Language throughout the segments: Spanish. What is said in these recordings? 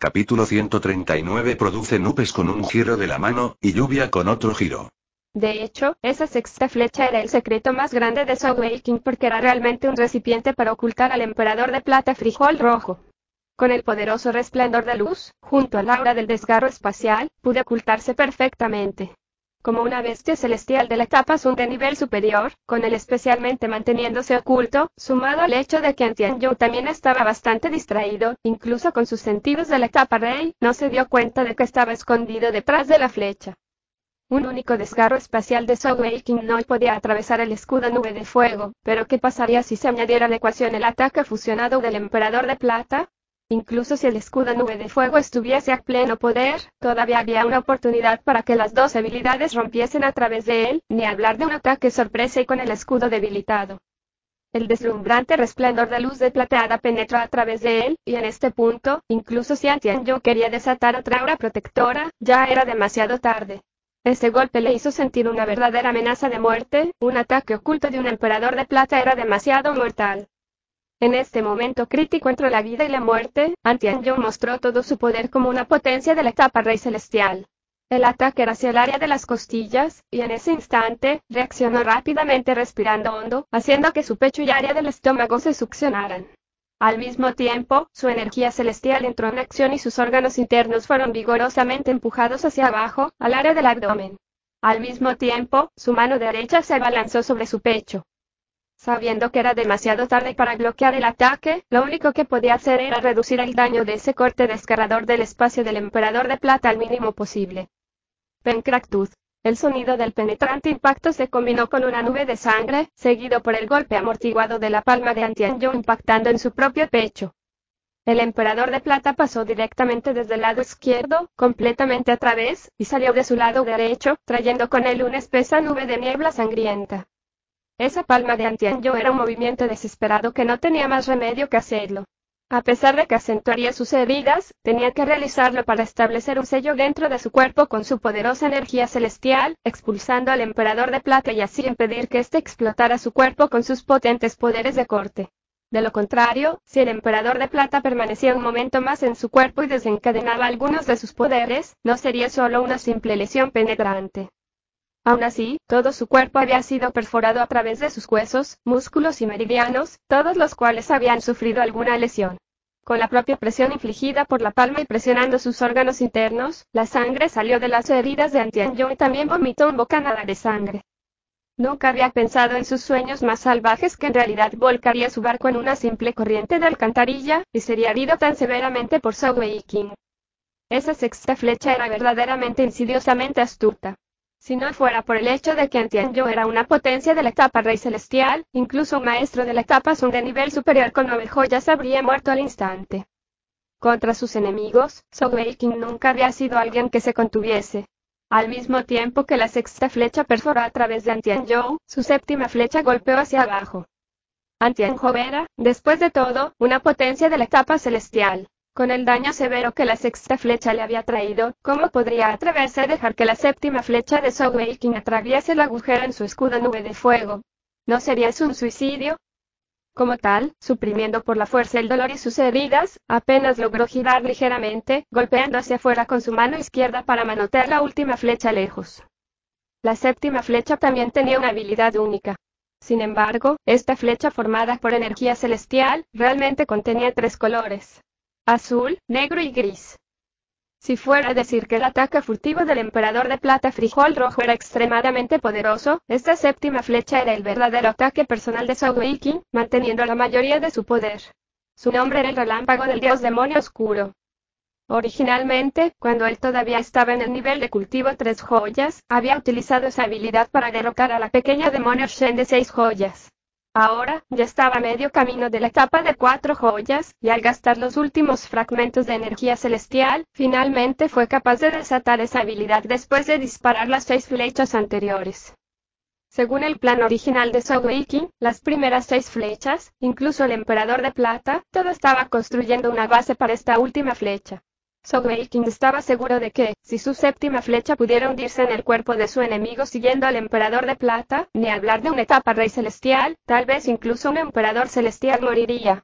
Capítulo 139 produce nubes con un giro de la mano, y lluvia con otro giro. De hecho, esa sexta flecha era el secreto más grande de Soulwaking porque era realmente un recipiente para ocultar al emperador de plata frijol rojo. Con el poderoso resplandor de luz, junto al aura del desgarro espacial, pude ocultarse perfectamente. Como una bestia celestial de la etapa Sun de nivel superior, con él especialmente manteniéndose oculto, sumado al hecho de que Antian-Yu también estaba bastante distraído, incluso con sus sentidos de la etapa Rey, no se dio cuenta de que estaba escondido detrás de la flecha. Un único desgarro espacial de Soulwaking no podía atravesar el escudo nube de fuego, pero ¿qué pasaría si se añadiera a la ecuación el ataque fusionado del emperador de plata? Incluso si el escudo nube de fuego estuviese a pleno poder, todavía había una oportunidad para que las dos habilidades rompiesen a través de él, ni hablar de un ataque sorpresa y con el escudo debilitado. El deslumbrante resplandor de luz de plateada penetró a través de él, y en este punto, incluso si Antian-Yu quería desatar otra aura protectora, ya era demasiado tarde. Ese golpe le hizo sentir una verdadera amenaza de muerte, un ataque oculto de un emperador de plata era demasiado mortal. En este momento crítico entre la vida y la muerte, Antian-Yu mostró todo su poder como una potencia de la etapa Rey Celestial. El ataque era hacia el área de las costillas, y en ese instante, reaccionó rápidamente respirando hondo, haciendo que su pecho y área del estómago se succionaran. Al mismo tiempo, su energía celestial entró en acción y sus órganos internos fueron vigorosamente empujados hacia abajo, al área del abdomen. Al mismo tiempo, su mano derecha se abalanzó sobre su pecho. Sabiendo que era demasiado tarde para bloquear el ataque, lo único que podía hacer era reducir el daño de ese corte desgarrador del espacio del emperador de plata al mínimo posible. Pencractus. El sonido del penetrante impacto se combinó con una nube de sangre, seguido por el golpe amortiguado de la palma de Antian-Yu impactando en su propio pecho. El emperador de plata pasó directamente desde el lado izquierdo, completamente a través, y salió de su lado derecho, trayendo con él una espesa nube de niebla sangrienta. Esa palma de Antian-Yu era un movimiento desesperado que no tenía más remedio que hacerlo. A pesar de que acentuaría sus heridas, tenía que realizarlo para establecer un sello dentro de su cuerpo con su poderosa energía celestial, expulsando al emperador de plata y así impedir que éste explotara su cuerpo con sus potentes poderes de corte. De lo contrario, si el emperador de plata permanecía un momento más en su cuerpo y desencadenaba algunos de sus poderes, no sería solo una simple lesión penetrante. Aún así, todo su cuerpo había sido perforado a través de sus huesos, músculos y meridianos, todos los cuales habían sufrido alguna lesión. Con la propia presión infligida por la palma y presionando sus órganos internos, la sangre salió de las heridas de Antian-Yu y también vomitó un bocanada de sangre. Nunca había pensado en sus sueños más salvajes que en realidad volcaría su barco en una simple corriente de alcantarilla, y sería herido tan severamente por Soulwaking. Esa sexta flecha era verdaderamente insidiosamente astuta. Si no fuera por el hecho de que Antian-Yu era una potencia de la etapa Rey Celestial, incluso un maestro de la etapa Sun de nivel superior con 9 joyas habría muerto al instante. Contra sus enemigos, Soulwaking nunca había sido alguien que se contuviese. Al mismo tiempo que la sexta flecha perforó a través de Antian-Yu, su séptima flecha golpeó hacia abajo. Antian-Yu era, después de todo, una potencia de la etapa celestial. Con el daño severo que la sexta flecha le había traído, ¿cómo podría atreverse a dejar que la séptima flecha de Soulwaking atraviese el agujero en su escudo nube de fuego? ¿No sería eso un suicidio? Como tal, suprimiendo por la fuerza el dolor y sus heridas, apenas logró girar ligeramente, golpeando hacia afuera con su mano izquierda para manotear la última flecha lejos. La séptima flecha también tenía una habilidad única. Sin embargo, esta flecha formada por energía celestial, realmente contenía 3 colores: azul, negro y gris. Si fuera a decir que el ataque furtivo del emperador de plata frijol rojo era extremadamente poderoso, esta séptima flecha era el verdadero ataque personal de Soulwaking, manteniendo la mayoría de su poder. Su nombre era el relámpago del dios demonio oscuro. Originalmente, cuando él todavía estaba en el nivel de cultivo 3 joyas, había utilizado esa habilidad para derrocar a la pequeña demonio Shen de 6 joyas. Ahora, ya estaba a medio camino de la etapa de 4 joyas, y al gastar los últimos fragmentos de energía celestial, finalmente fue capaz de desatar esa habilidad después de disparar las 6 flechas anteriores. Según el plan original de Soulwaking, las primeras 6 flechas, incluso el emperador de plata, todo estaba construyendo una base para esta última flecha. Soulwaking estaba seguro de que, si su séptima flecha pudiera hundirse en el cuerpo de su enemigo siguiendo al emperador de plata, ni hablar de una etapa Rey Celestial, tal vez incluso un emperador celestial moriría.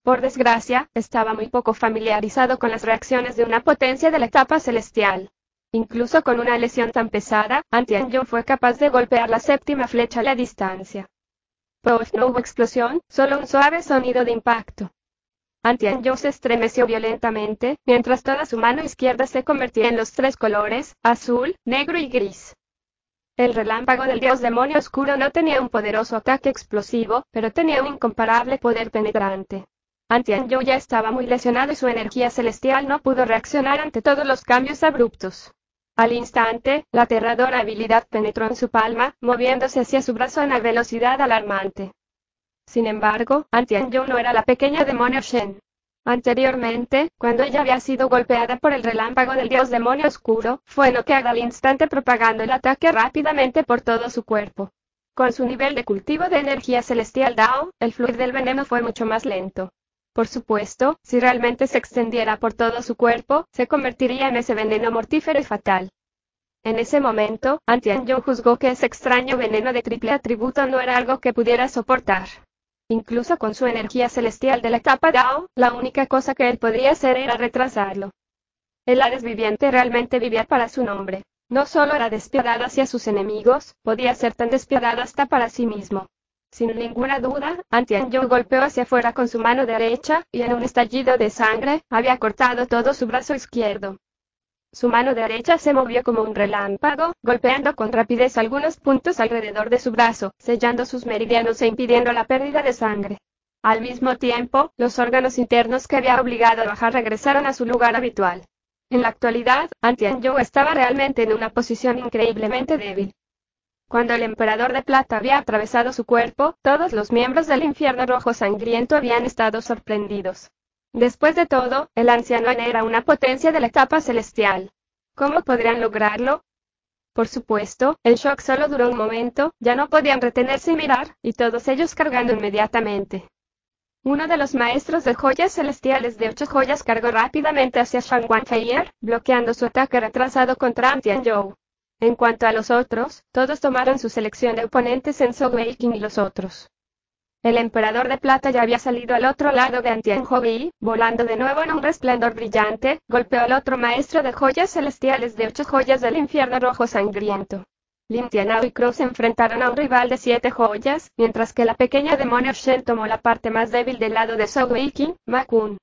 Por desgracia, estaba muy poco familiarizado con las reacciones de una potencia de la etapa celestial. Incluso con una lesión tan pesada, Tianyu fue capaz de golpear la séptima flecha a la distancia. Pero no hubo explosión, solo un suave sonido de impacto. Tianyu se estremeció violentamente, mientras toda su mano izquierda se convertía en los tres colores, azul, negro y gris. El relámpago del dios demonio oscuro no tenía un poderoso ataque explosivo, pero tenía un incomparable poder penetrante. Tianyu ya estaba muy lesionado y su energía celestial no pudo reaccionar ante todos los cambios abruptos. Al instante, la aterradora habilidad penetró en su palma, moviéndose hacia su brazo a una velocidad alarmante. Sin embargo, Tianyu no era la pequeña demonio Shen. Anteriormente, cuando ella había sido golpeada por el relámpago del dios demonio oscuro, fue noqueada al instante propagando el ataque rápidamente por todo su cuerpo. Con su nivel de cultivo de energía celestial Dao, el fluir del veneno fue mucho más lento. Por supuesto, si realmente se extendiera por todo su cuerpo, se convertiría en ese veneno mortífero y fatal. En ese momento, Tianyu juzgó que ese extraño veneno de triple atributo no era algo que pudiera soportar. Incluso con su energía celestial de la etapa Dao, la única cosa que él podría hacer era retrasarlo. El Hades viviente realmente vivía para su nombre. No solo era despiadado hacia sus enemigos, podía ser tan despiadado hasta para sí mismo. Sin ninguna duda, Tianyu golpeó hacia afuera con su mano derecha, y en un estallido de sangre, había cortado todo su brazo izquierdo. Su mano derecha se movió como un relámpago, golpeando con rapidez algunos puntos alrededor de su brazo, sellando sus meridianos e impidiendo la pérdida de sangre. Al mismo tiempo, los órganos internos que había obligado a bajar regresaron a su lugar habitual. En la actualidad, Tianyu estaba realmente en una posición increíblemente débil. Cuando el emperador de plata había atravesado su cuerpo, todos los miembros del infierno rojo sangriento habían estado sorprendidos. Después de todo, el anciano era una potencia de la etapa celestial. ¿Cómo podrían lograrlo? Por supuesto, el shock solo duró un momento, ya no podían retenerse y mirar, y todos ellos cargando inmediatamente. Uno de los maestros de joyas celestiales de 8 joyas cargó rápidamente hacia Shang Wanfeier, bloqueando su ataque retrasado contra Tianyu. En cuanto a los otros, todos tomaron su selección de oponentes en Sogeking y los otros. El emperador de plata ya había salido al otro lado de Tianyu y, volando de nuevo en un resplandor brillante, golpeó al otro maestro de joyas celestiales de 8 joyas del infierno rojo sangriento. Lin Tianao y Crow se enfrentaron a un rival de 7 joyas, mientras que la pequeña demonio Shen tomó la parte más débil del lado de Sogeking, Ma Kun.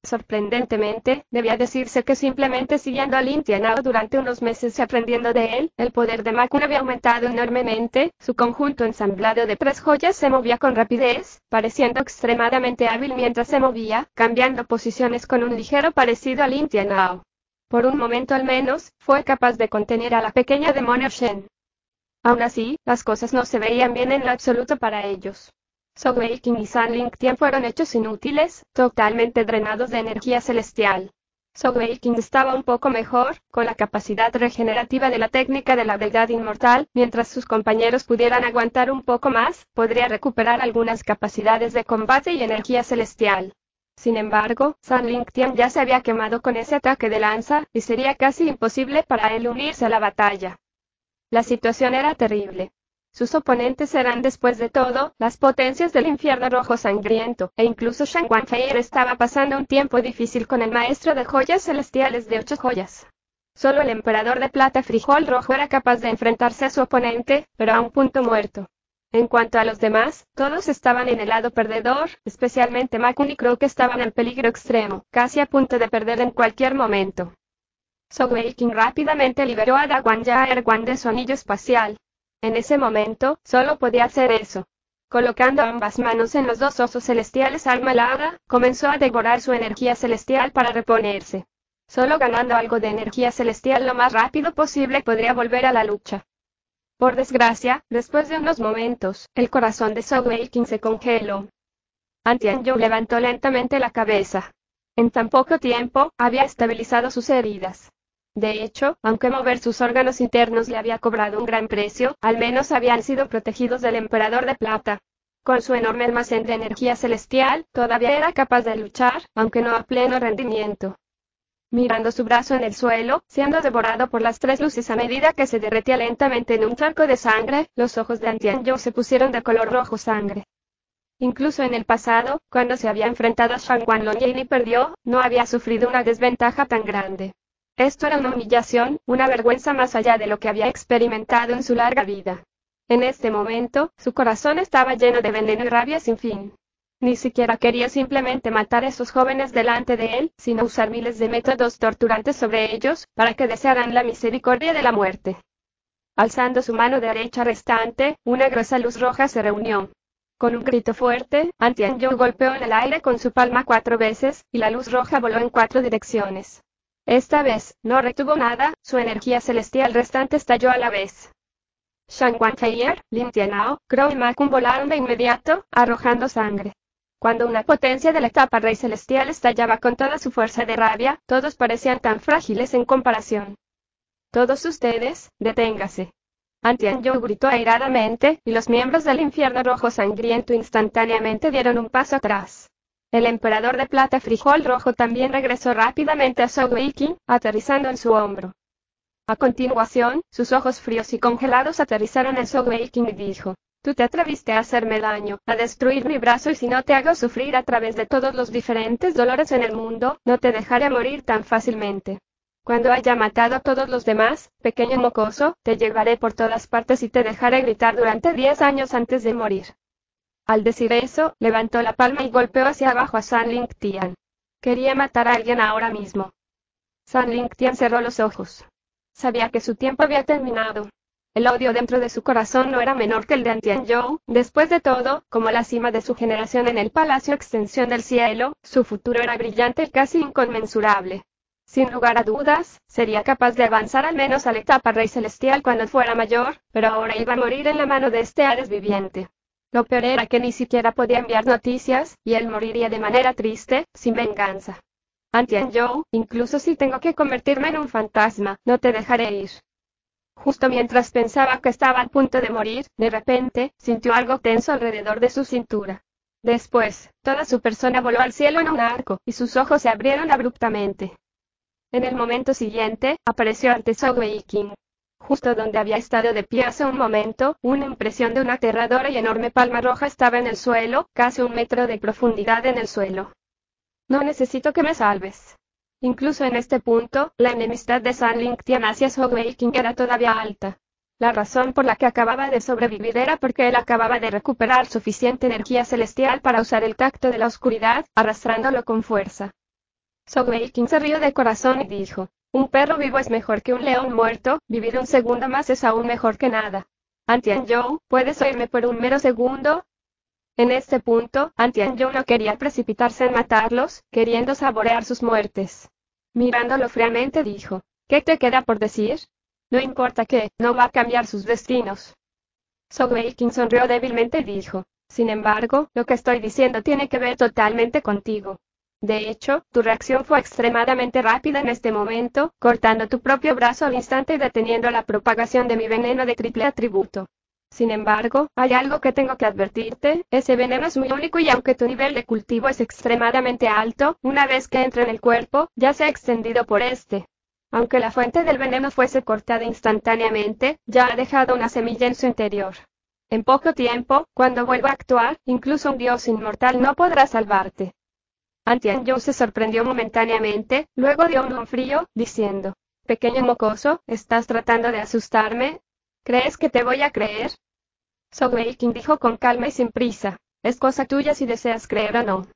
Sorprendentemente, debía decirse que simplemente siguiendo a Lin Tianao durante unos meses y aprendiendo de él, el poder de Ma Kun había aumentado enormemente, su conjunto ensamblado de 3 joyas se movía con rapidez, pareciendo extremadamente hábil mientras se movía, cambiando posiciones con un ligero parecido a Lin Tianao. Por un momento al menos, fue capaz de contener a la pequeña demonio Shen. Aún así, las cosas no se veían bien en lo absoluto para ellos. Sogeking y Sanling Tian fueron hechos inútiles, totalmente drenados de energía celestial. Sogeking estaba un poco mejor, con la capacidad regenerativa de la técnica de la deidad inmortal, mientras sus compañeros pudieran aguantar un poco más, podría recuperar algunas capacidades de combate y energía celestial. Sin embargo, Sanling Tian ya se había quemado con ese ataque de lanza, y sería casi imposible para él unirse a la batalla. La situación era terrible. Sus oponentes eran después de todo, las potencias del infierno rojo sangriento, e incluso Shang Wanfeier estaba pasando un tiempo difícil con el maestro de joyas celestiales de 8 joyas. Solo el emperador de plata Frijol Rojo era capaz de enfrentarse a su oponente, pero a un punto muerto. En cuanto a los demás, todos estaban en el lado perdedor, especialmente Ma Kun y Crow que estaban en peligro extremo, casi a punto de perder en cualquier momento. Sogeking rápidamente liberó a Daguan Yaerguan de su anillo espacial. En ese momento, solo podía hacer eso. Colocando ambas manos en los 2 osos celestiales alma alada, comenzó a devorar su energía celestial para reponerse. Solo ganando algo de energía celestial lo más rápido posible podría volver a la lucha. Por desgracia, después de unos momentos, el corazón de Sogeking se congeló. Tianyu levantó lentamente la cabeza. En tan poco tiempo, había estabilizado sus heridas. De hecho, aunque mover sus órganos internos le había cobrado un gran precio, al menos habían sido protegidos del emperador de plata. Con su enorme almacén de energía celestial, todavía era capaz de luchar, aunque no a pleno rendimiento. Mirando su brazo en el suelo, siendo devorado por las 3 luces a medida que se derretía lentamente en un charco de sangre, los ojos de Tianyu se pusieron de color rojo sangre. Incluso en el pasado, cuando se había enfrentado a Shang Wanlong y perdió, no había sufrido una desventaja tan grande. Esto era una humillación, una vergüenza más allá de lo que había experimentado en su larga vida. En este momento, su corazón estaba lleno de veneno y rabia sin fin. Ni siquiera quería simplemente matar a esos jóvenes delante de él, sino usar miles de métodos torturantes sobre ellos, para que desearan la misericordia de la muerte. Alzando su mano derecha restante, una gruesa luz roja se reunió. Con un grito fuerte, Tianyu golpeó en el aire con su palma 4 veces, y la luz roja voló en 4 direcciones. Esta vez, no retuvo nada, su energía celestial restante estalló a la vez. Shang Wanfeier, Lin Tianao, Crow y Ma Kun volaron de inmediato, arrojando sangre. Cuando una potencia de la etapa rey celestial estallaba con toda su fuerza de rabia, todos parecían tan frágiles en comparación. Todos ustedes, deténgase. Tianyu gritó airadamente, y los miembros del infierno rojo sangriento instantáneamente dieron un paso atrás. El emperador de plata frijol rojo también regresó rápidamente a Zhou Weiqing, aterrizando en su hombro. A continuación, sus ojos fríos y congelados aterrizaron en Zhou Weiqing y dijo: «Tú te atreviste a hacerme daño, a destruir mi brazo, y si no te hago sufrir a través de todos los diferentes dolores en el mundo, no te dejaré morir tan fácilmente. Cuando haya matado a todos los demás, pequeño mocoso, te llevaré por todas partes y te dejaré gritar durante 10 años antes de morir». Al decir eso, levantó la palma y golpeó hacia abajo a San Lingtian. Quería matar a alguien ahora mismo. San Lingtian cerró los ojos. Sabía que su tiempo había terminado. El odio dentro de su corazón no era menor que el de Tianyu. Después de todo, como la cima de su generación en el Palacio Extensión del Cielo, su futuro era brillante y casi inconmensurable. Sin lugar a dudas, sería capaz de avanzar al menos a la etapa rey celestial cuando fuera mayor, pero ahora iba a morir en la mano de este Hades viviente. Lo peor era que ni siquiera podía enviar noticias, y él moriría de manera triste, sin venganza. Tianyu, incluso si tengo que convertirme en un fantasma, no te dejaré ir. Justo mientras pensaba que estaba a punto de morir, de repente, sintió algo tenso alrededor de su cintura. Después, toda su persona voló al cielo en un arco, y sus ojos se abrieron abruptamente. En el momento siguiente, apareció ante Zhou Weiqing. Justo donde había estado de pie hace un momento, una impresión de una aterradora y enorme palma roja estaba en el suelo, casi 1 metro de profundidad en el suelo. «No necesito que me salves». Incluso en este punto, la enemistad de San Lingtian hacia Zhou Weiqing era todavía alta. La razón por la que acababa de sobrevivir era porque él acababa de recuperar suficiente energía celestial para usar el tacto de la oscuridad, arrastrándolo con fuerza. Zhou Weiqing se rió de corazón y dijo: «Un perro vivo es mejor que un león muerto, vivir un segundo más es aún mejor que nada. Tianyu, ¿puedes oírme por un mero segundo?». En este punto, Tianyu no quería precipitarse en matarlos, queriendo saborear sus muertes. Mirándolo fríamente dijo: «¿Qué te queda por decir? No importa que, no va a cambiar sus destinos». Zhou Weiqing sonrió débilmente y dijo: «Sin embargo, lo que estoy diciendo tiene que ver totalmente contigo. De hecho, tu reacción fue extremadamente rápida en este momento, cortando tu propio brazo al instante y deteniendo la propagación de mi veneno de triple atributo. Sin embargo, hay algo que tengo que advertirte: ese veneno es muy único, y aunque tu nivel de cultivo es extremadamente alto, una vez que entra en el cuerpo, ya se ha extendido por este. Aunque la fuente del veneno fuese cortada instantáneamente, ya ha dejado una semilla en su interior. En poco tiempo, cuando vuelva a actuar, incluso un dios inmortal no podrá salvarte». Tianyu se sorprendió momentáneamente, luego dio un frío, diciendo: «Pequeño mocoso, ¿estás tratando de asustarme? ¿Crees que te voy a creer?». Zhou Weiqing dijo con calma y sin prisa: «Es cosa tuya si deseas creer o no.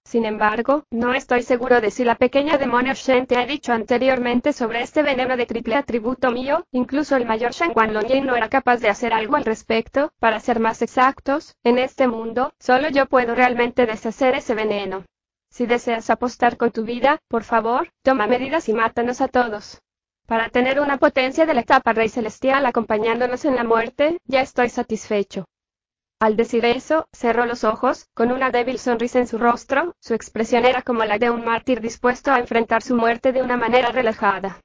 Sin embargo, no estoy seguro de si la pequeña demonio Shen te ha dicho anteriormente sobre este veneno de triple atributo mío. Incluso el mayor Shang Wanlong no era capaz de hacer algo al respecto. Para ser más exactos, en este mundo, solo yo puedo realmente deshacer ese veneno. Si deseas apostar con tu vida, por favor, toma medidas y mátanos a todos. Para tener una potencia de la etapa rey celestial acompañándonos en la muerte, ya estoy satisfecho». Al decir eso, cerró los ojos, con una débil sonrisa en su rostro. Su expresión era como la de un mártir dispuesto a enfrentar su muerte de una manera relajada.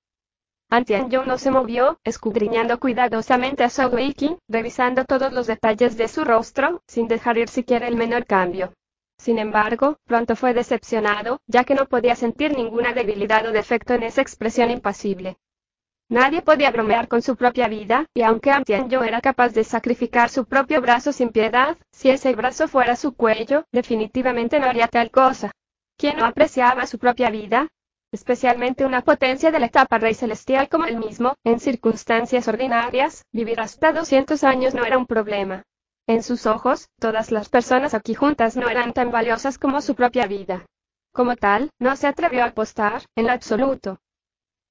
Tianyu no se movió, escudriñando cuidadosamente a Zhou Weiqing, revisando todos los detalles de su rostro, sin dejar ir siquiera el menor cambio. Sin embargo, pronto fue decepcionado, ya que no podía sentir ninguna debilidad o defecto en esa expresión impasible. Nadie podía bromear con su propia vida, y aunque Antianjo era capaz de sacrificar su propio brazo sin piedad, si ese brazo fuera su cuello, definitivamente no haría tal cosa. ¿Quién no apreciaba su propia vida? Especialmente una potencia de la etapa rey celestial como él mismo, en circunstancias ordinarias, vivir hasta 200 años no era un problema. En sus ojos, todas las personas aquí juntas no eran tan valiosas como su propia vida. Como tal, no se atrevió a apostar, en lo absoluto.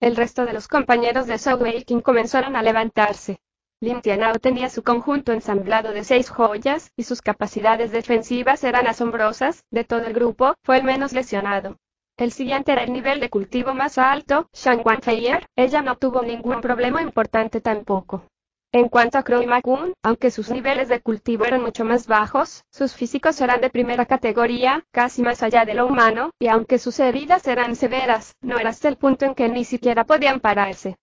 El resto de los compañeros de Zhou Weiqing comenzaron a levantarse. Lin Tianao tenía su conjunto ensamblado de 6 joyas, y sus capacidades defensivas eran asombrosas. De todo el grupo, fue el menos lesionado. El siguiente era el nivel de cultivo más alto, Shang Wanfeier. Ella no tuvo ningún problema importante tampoco. En cuanto a Crow Ma-kun, aunque sus niveles de cultivo eran mucho más bajos, sus físicos eran de primera categoría, casi más allá de lo humano, y aunque sus heridas eran severas, no era hasta el punto en que ni siquiera podían pararse.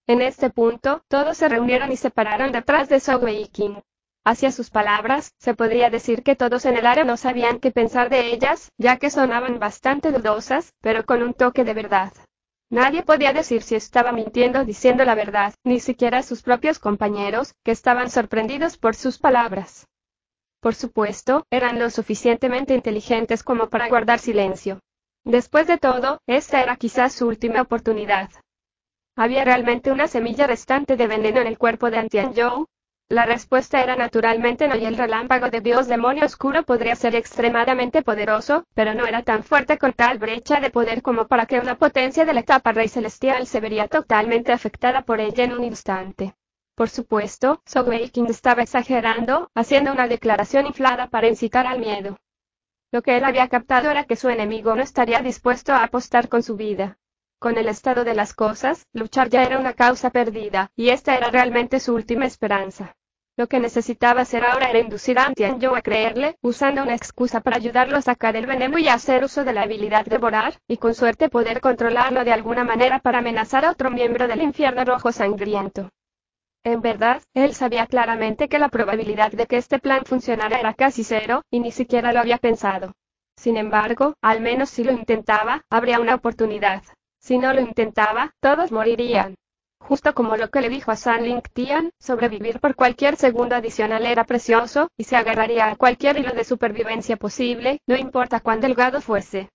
En este punto, todos se reunieron y se pararon detrás de Zhou Weiqing. Hacia sus palabras, se podría decir que todos en el área no sabían qué pensar de ellas, ya que sonaban bastante dudosas, pero con un toque de verdad. Nadie podía decir si estaba mintiendo o diciendo la verdad, ni siquiera sus propios compañeros, que estaban sorprendidos por sus palabras. Por supuesto, eran lo suficientemente inteligentes como para guardar silencio. Después de todo, esta era quizás su última oportunidad. ¿Había realmente una semilla restante de veneno en el cuerpo de Antianjo? La respuesta era naturalmente no, y el relámpago de Dios demonio oscuro podría ser extremadamente poderoso, pero no era tan fuerte con tal brecha de poder como para que una potencia de la etapa rey celestial se vería totalmente afectada por ella en un instante. Por supuesto, Zhou Weiqing estaba exagerando, haciendo una declaración inflada para incitar al miedo. Lo que él había captado era que su enemigo no estaría dispuesto a apostar con su vida. Con el estado de las cosas, luchar ya era una causa perdida, y esta era realmente su última esperanza. Lo que necesitaba hacer ahora era inducir a Antianjo a creerle, usando una excusa para ayudarlo a sacar el veneno y hacer uso de la habilidad de devorar, y con suerte poder controlarlo de alguna manera para amenazar a otro miembro del infierno rojo sangriento. En verdad, él sabía claramente que la probabilidad de que este plan funcionara era casi cero, y ni siquiera lo había pensado. Sin embargo, al menos si lo intentaba, habría una oportunidad. Si no lo intentaba, todos morirían. Justo como lo que le dijo a San Ling Tian, sobrevivir por cualquier segundo adicional era precioso, y se agarraría a cualquier hilo de supervivencia posible, no importa cuán delgado fuese.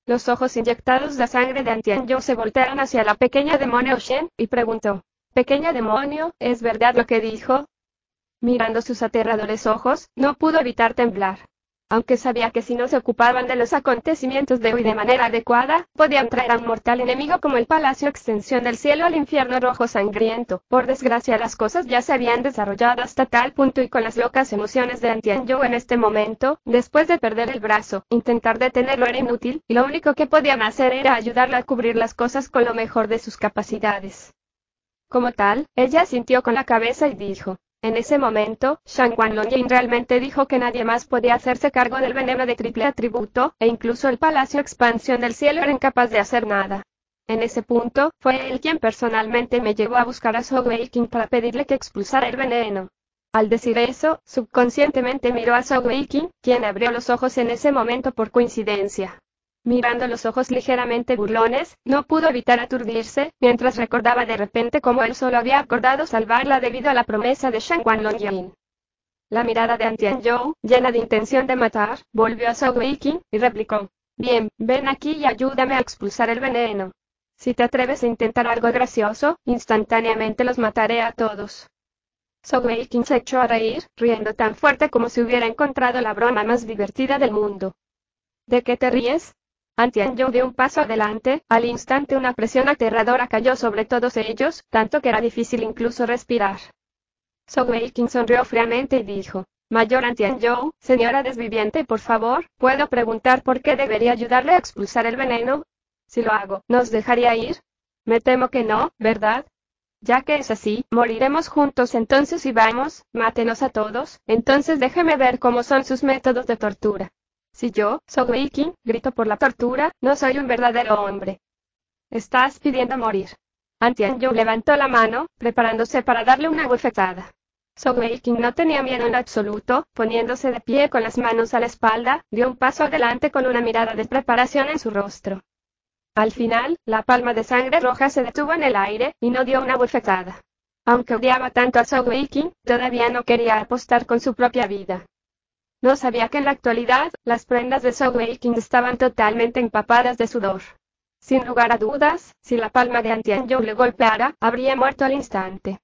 Los ojos inyectados de sangre de Antianjo se voltearon hacia la pequeña demonio Shen, y preguntó: «Pequeña demonio, ¿es verdad lo que dijo?». Mirando sus aterradores ojos, no pudo evitar temblar. Aunque sabía que si no se ocupaban de los acontecimientos de hoy de manera adecuada, podían traer a un mortal enemigo como el Palacio Extensión del Cielo al infierno rojo sangriento. Por desgracia las cosas ya se habían desarrollado hasta tal punto, y con las locas emociones de Antianjo en este momento, después de perder el brazo, intentar detenerlo era inútil, y lo único que podían hacer era ayudarle a cubrir las cosas con lo mejor de sus capacidades. Como tal, ella asintió con la cabeza y dijo: en ese momento, Shang Wanlongying realmente dijo que nadie más podía hacerse cargo del veneno de triple atributo, e incluso el Palacio Expansión del Cielo era incapaz de hacer nada. En ese punto, fue él quien personalmente me llevó a buscar a Zhou Weiqing para pedirle que expulsara el veneno. Al decir eso, subconscientemente miró a Zhou Weiqing, quien abrió los ojos en ese momento por coincidencia. Mirando los ojos ligeramente burlones, no pudo evitar aturdirse, mientras recordaba de repente cómo él solo había acordado salvarla debido a la promesa de Shang Wanlongying. La mirada de Antianjo, llena de intención de matar, volvió a Zhou Weiqing, y replicó: «Bien, ven aquí y ayúdame a expulsar el veneno. Si te atreves a intentar algo gracioso, instantáneamente los mataré a todos». Zhou Weiqing se echó a reír, riendo tan fuerte como si hubiera encontrado la broma más divertida del mundo. «¿De qué te ríes?». Antianjo dio un paso adelante, al instante una presión aterradora cayó sobre todos ellos, tanto que era difícil incluso respirar. Zhou Weiqing sonrió fríamente y dijo: «Mayor Antianjo, señora desviviente, por favor, ¿puedo preguntar por qué debería ayudarle a expulsar el veneno? Si lo hago, ¿nos dejaría ir? Me temo que no, ¿verdad? Ya que es así, moriremos juntos entonces y vamos, mátenos a todos, entonces déjeme ver cómo son sus métodos de tortura». Si yo, Zhou Weiqing, grito por la tortura, no soy un verdadero hombre. Estás pidiendo morir. Antianjo levantó la mano, preparándose para darle una bofetada. Zhou Weiqing no tenía miedo en absoluto, poniéndose de pie con las manos a la espalda, dio un paso adelante con una mirada de preparación en su rostro. Al final, la palma de sangre roja se detuvo en el aire, y no dio una bofetada. Aunque odiaba tanto a Sogeking, todavía no quería apostar con su propia vida. No sabía que en la actualidad, las prendas de Sogeking estaban totalmente empapadas de sudor. Sin lugar a dudas, si la palma de Antianju le golpeara, habría muerto al instante.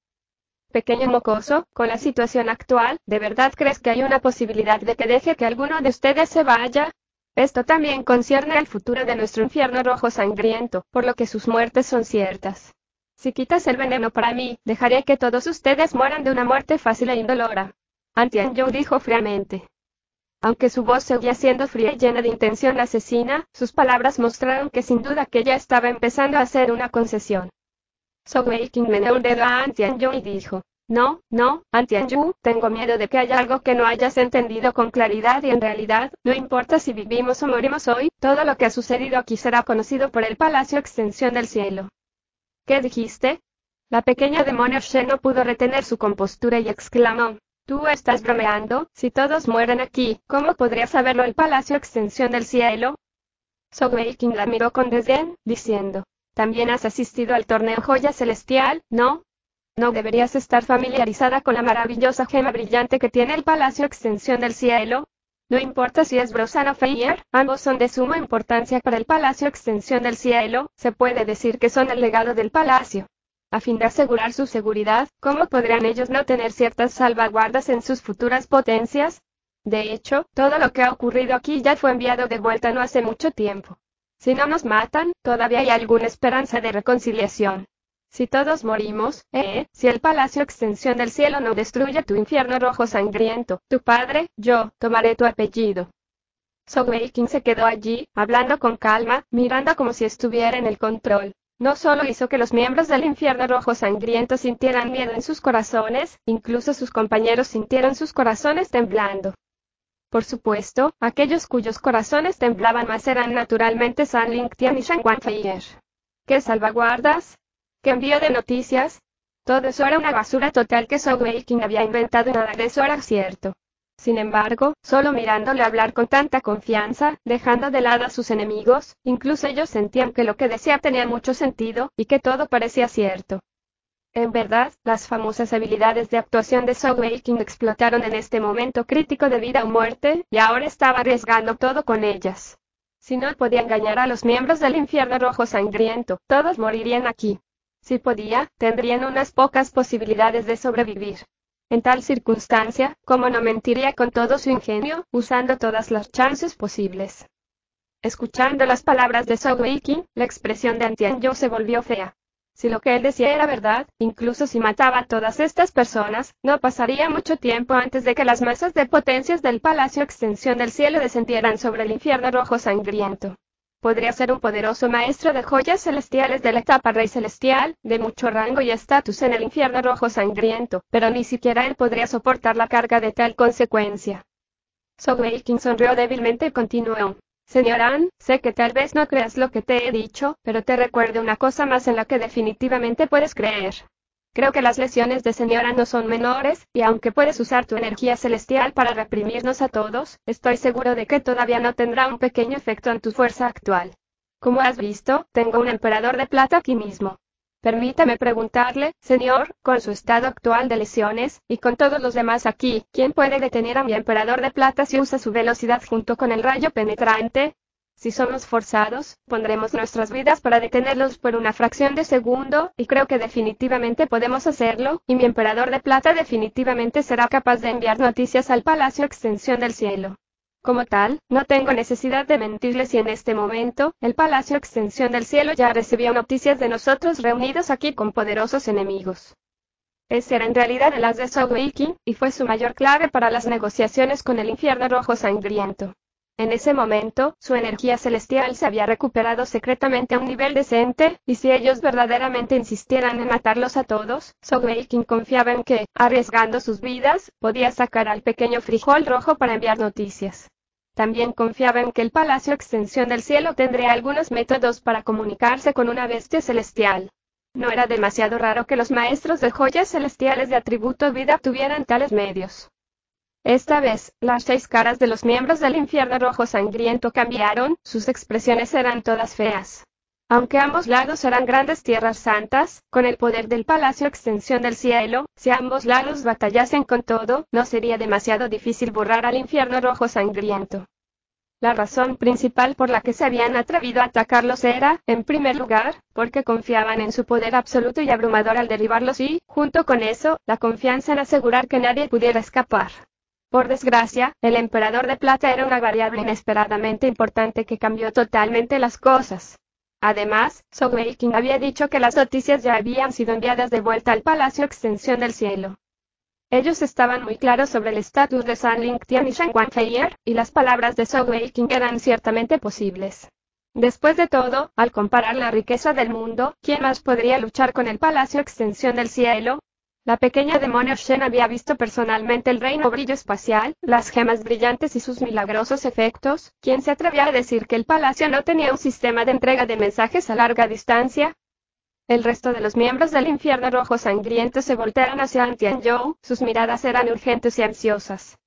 Pequeño mocoso, con la situación actual, ¿de verdad crees que hay una posibilidad de que deje que alguno de ustedes se vaya? Esto también concierne al futuro de nuestro infierno rojo sangriento, por lo que sus muertes son ciertas. Si quitas el veneno para mí, dejaré que todos ustedes mueran de una muerte fácil e indolora. Antianju dijo fríamente. Aunque su voz seguía siendo fría y llena de intención asesina, sus palabras mostraron que sin duda que ya estaba empezando a hacer una concesión. Sogeking meneó un dedo a Antianju y dijo, no, Antianju, tengo miedo de que haya algo que no hayas entendido con claridad y en realidad, no importa si vivimos o morimos hoy, todo lo que ha sucedido aquí será conocido por el Palacio Extensión del Cielo. ¿Qué dijiste? La pequeña demonio She no pudo retener su compostura y exclamó. Tú estás bromeando, si todos mueren aquí, ¿cómo podría saberlo el Palacio Extensión del Cielo? Sogeking la miró con desdén, diciendo, ¿también has asistido al torneo Joya Celestial, no? ¿No deberías estar familiarizada con la maravillosa gema brillante que tiene el Palacio Extensión del Cielo? No importa si es Brosan o Feyre, ambos son de suma importancia para el Palacio Extensión del Cielo, se puede decir que son el legado del palacio. A fin de asegurar su seguridad, ¿cómo podrían ellos no tener ciertas salvaguardas en sus futuras potencias? De hecho, todo lo que ha ocurrido aquí ya fue enviado de vuelta no hace mucho tiempo. Si no nos matan, todavía hay alguna esperanza de reconciliación. Si todos morimos, si el Palacio Extensión del Cielo no destruye tu infierno rojo sangriento, tu padre, yo, tomaré tu apellido. Sogeking se quedó allí, hablando con calma, mirando como si estuviera en el control. No solo hizo que los miembros del infierno rojo sangriento sintieran miedo en sus corazones, incluso sus compañeros sintieron sus corazones temblando. Por supuesto, aquellos cuyos corazones temblaban más eran naturalmente San Lingtian y Shangguan Feier. ¿Qué salvaguardas? ¿Qué envío de noticias? Todo eso era una basura total que Sogeking había inventado y nada de eso era cierto. Sin embargo, solo mirándole hablar con tanta confianza, dejando de lado a sus enemigos, incluso ellos sentían que lo que decía tenía mucho sentido, y que todo parecía cierto. En verdad, las famosas habilidades de actuación de Sogeking explotaron en este momento crítico de vida o muerte, y ahora estaba arriesgando todo con ellas. Si no podía engañar a los miembros del infierno rojo sangriento, todos morirían aquí. Si podía, tendrían unas pocas posibilidades de sobrevivir. En tal circunstancia, ¿cómo no mentiría con todo su ingenio, usando todas las chances posibles? Escuchando las palabras de Sogeking, la expresión de Antianju se volvió fea. Si lo que él decía era verdad, incluso si mataba a todas estas personas, no pasaría mucho tiempo antes de que las masas de potencias del Palacio Extensión del Cielo descendieran sobre el infierno rojo sangriento. Podría ser un poderoso maestro de joyas celestiales de la etapa Rey Celestial, de mucho rango y estatus en el infierno rojo sangriento, pero ni siquiera él podría soportar la carga de tal consecuencia. Sogeking sonrió débilmente y continuó. Señor An, sé que tal vez no creas lo que te he dicho, pero te recuerdo una cosa más en la que definitivamente puedes creer. Creo que las lesiones de señora no son menores, y aunque puedes usar tu energía celestial para reprimirnos a todos, estoy seguro de que todavía no tendrá un pequeño efecto en tu fuerza actual. Como has visto, tengo un emperador de plata aquí mismo. Permítame preguntarle, señor, con su estado actual de lesiones, y con todos los demás aquí, ¿quién puede detener a mi emperador de plata si usa su velocidad junto con el rayo penetrante? Si somos forzados, pondremos nuestras vidas para detenerlos por una fracción de segundo, y creo que definitivamente podemos hacerlo, y mi emperador de plata definitivamente será capaz de enviar noticias al Palacio Extensión del Cielo. Como tal, no tengo necesidad de mentirles si en este momento, el Palacio Extensión del Cielo ya recibió noticias de nosotros reunidos aquí con poderosos enemigos. Ese era en realidad el as de Sogeking, y fue su mayor clave para las negociaciones con el infierno rojo sangriento. En ese momento, su energía celestial se había recuperado secretamente a un nivel decente, y si ellos verdaderamente insistieran en matarlos a todos, Sogeking confiaba en que, arriesgando sus vidas, podía sacar al pequeño frijol rojo para enviar noticias. También confiaba en que el Palacio Extensión del Cielo tendría algunos métodos para comunicarse con una bestia celestial. No era demasiado raro que los maestros de joyas celestiales de atributo vida tuvieran tales medios. Esta vez, las 6 caras de los miembros del infierno rojo sangriento cambiaron, sus expresiones eran todas feas. Aunque ambos lados eran grandes tierras santas, con el poder del Palacio Extensión del Cielo, si ambos lados batallasen con todo, no sería demasiado difícil borrar al infierno rojo sangriento. La razón principal por la que se habían atrevido a atacarlos era, en primer lugar, porque confiaban en su poder absoluto y abrumador al derribarlos y, junto con eso, la confianza en asegurar que nadie pudiera escapar. Por desgracia, el emperador de plata era una variable inesperadamente importante que cambió totalmente las cosas. Además, Zhou King había dicho que las noticias ya habían sido enviadas de vuelta al Palacio Extensión del Cielo. Ellos estaban muy claros sobre el estatus de San Lingtian y Shan Guanfeier, y las palabras de Zhou King eran ciertamente posibles. Después de todo, al comparar la riqueza del mundo, ¿quién más podría luchar con el Palacio Extensión del Cielo? La pequeña demonio Shen había visto personalmente el reino brillo espacial, las gemas brillantes y sus milagrosos efectos. ¿Quién se atrevía a decir que el palacio no tenía un sistema de entrega de mensajes a larga distancia? El resto de los miembros del infierno rojo sangriento se voltearon hacia Antianzhou, sus miradas eran urgentes y ansiosas.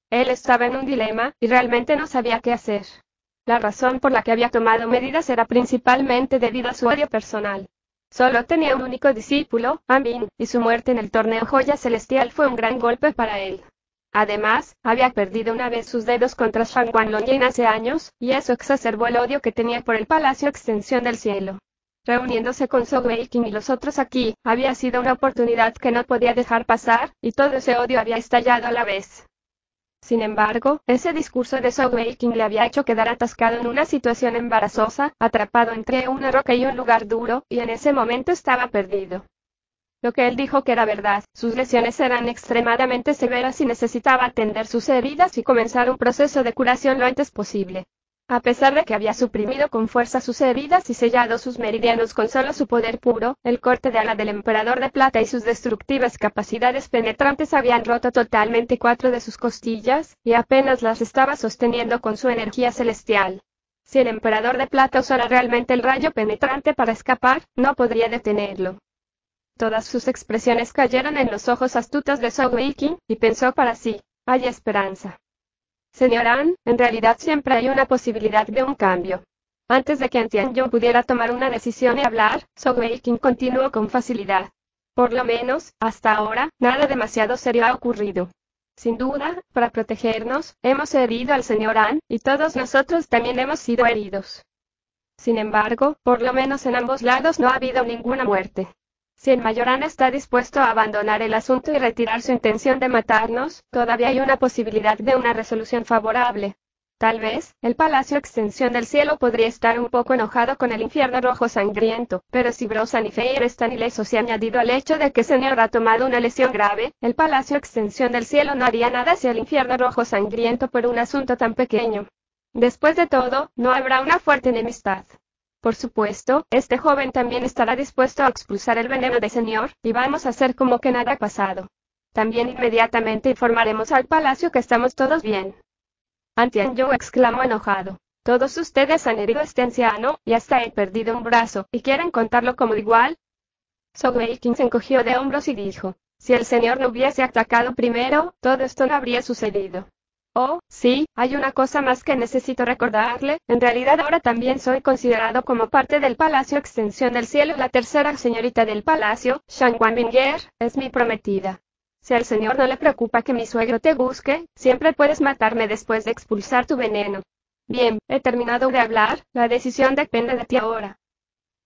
Él estaba en un dilema, y realmente no sabía qué hacer. La razón por la que había tomado medidas era principalmente debido a su odio personal. Solo tenía un único discípulo, Ambin, y su muerte en el torneo Joya Celestial fue un gran golpe para él. Además, había perdido una vez sus dedos contra Shang Guanlongyan hace años, y eso exacerbó el odio que tenía por el Palacio Extensión del Cielo. Reuniéndose con Zhou King y los otros aquí, había sido una oportunidad que no podía dejar pasar, y todo ese odio había estallado a la vez. Sin embargo, ese discurso de Zhou King le había hecho quedar atascado en una situación embarazosa, atrapado entre una roca y un lugar duro, y en ese momento estaba perdido. Lo que él dijo que era verdad, sus lesiones eran extremadamente severas y necesitaba atender sus heridas y comenzar un proceso de curación lo antes posible. A pesar de que había suprimido con fuerza sus heridas y sellado sus meridianos con solo su poder puro, el corte de ala del emperador de plata y sus destructivas capacidades penetrantes habían roto totalmente 4 de sus costillas, y apenas las estaba sosteniendo con su energía celestial. Si el emperador de plata usara realmente el rayo penetrante para escapar, no podría detenerlo. Todas sus expresiones cayeron en los ojos astutos de Zhou King, y pensó para sí, hay esperanza. Señor An, en realidad siempre hay una posibilidad de un cambio. Antes de que Antianzhou pudiera tomar una decisión y hablar, Zhou King continuó con facilidad. Por lo menos, hasta ahora, nada demasiado serio ha ocurrido. Sin duda, para protegernos, hemos herido al señor An, y todos nosotros también hemos sido heridos. Sin embargo, por lo menos en ambos lados no ha habido ninguna muerte. Si el mayor An está dispuesto a abandonar el asunto y retirar su intención de matarnos, todavía hay una posibilidad de una resolución favorable. Tal vez, el Palacio Extensión del Cielo podría estar un poco enojado con el infierno rojo sangriento, pero si Brosan y Feir están ilesos y añadido al hecho de que el señor ha tomado una lesión grave, el Palacio Extensión del Cielo no haría nada hacia el infierno rojo sangriento por un asunto tan pequeño. Después de todo, no habrá una fuerte enemistad. Por supuesto, este joven también estará dispuesto a expulsar el veneno del señor, y vamos a hacer como que nada ha pasado. También inmediatamente informaremos al palacio que estamos todos bien. Antianzhou exclamó enojado. Todos ustedes han herido a este anciano, y hasta he perdido un brazo, ¿y quieren contarlo como igual? Zhou King se encogió de hombros y dijo, si el señor no hubiese atacado primero, todo esto no habría sucedido. Oh, sí, hay una cosa más que necesito recordarle, en realidad ahora también soy considerado como parte del Palacio Extensión del Cielo. La tercera señorita del palacio, Shang Guanbinger, es mi prometida. Si al señor no le preocupa que mi suegro te busque, siempre puedes matarme después de expulsar tu veneno. Bien, he terminado de hablar, la decisión depende de ti ahora.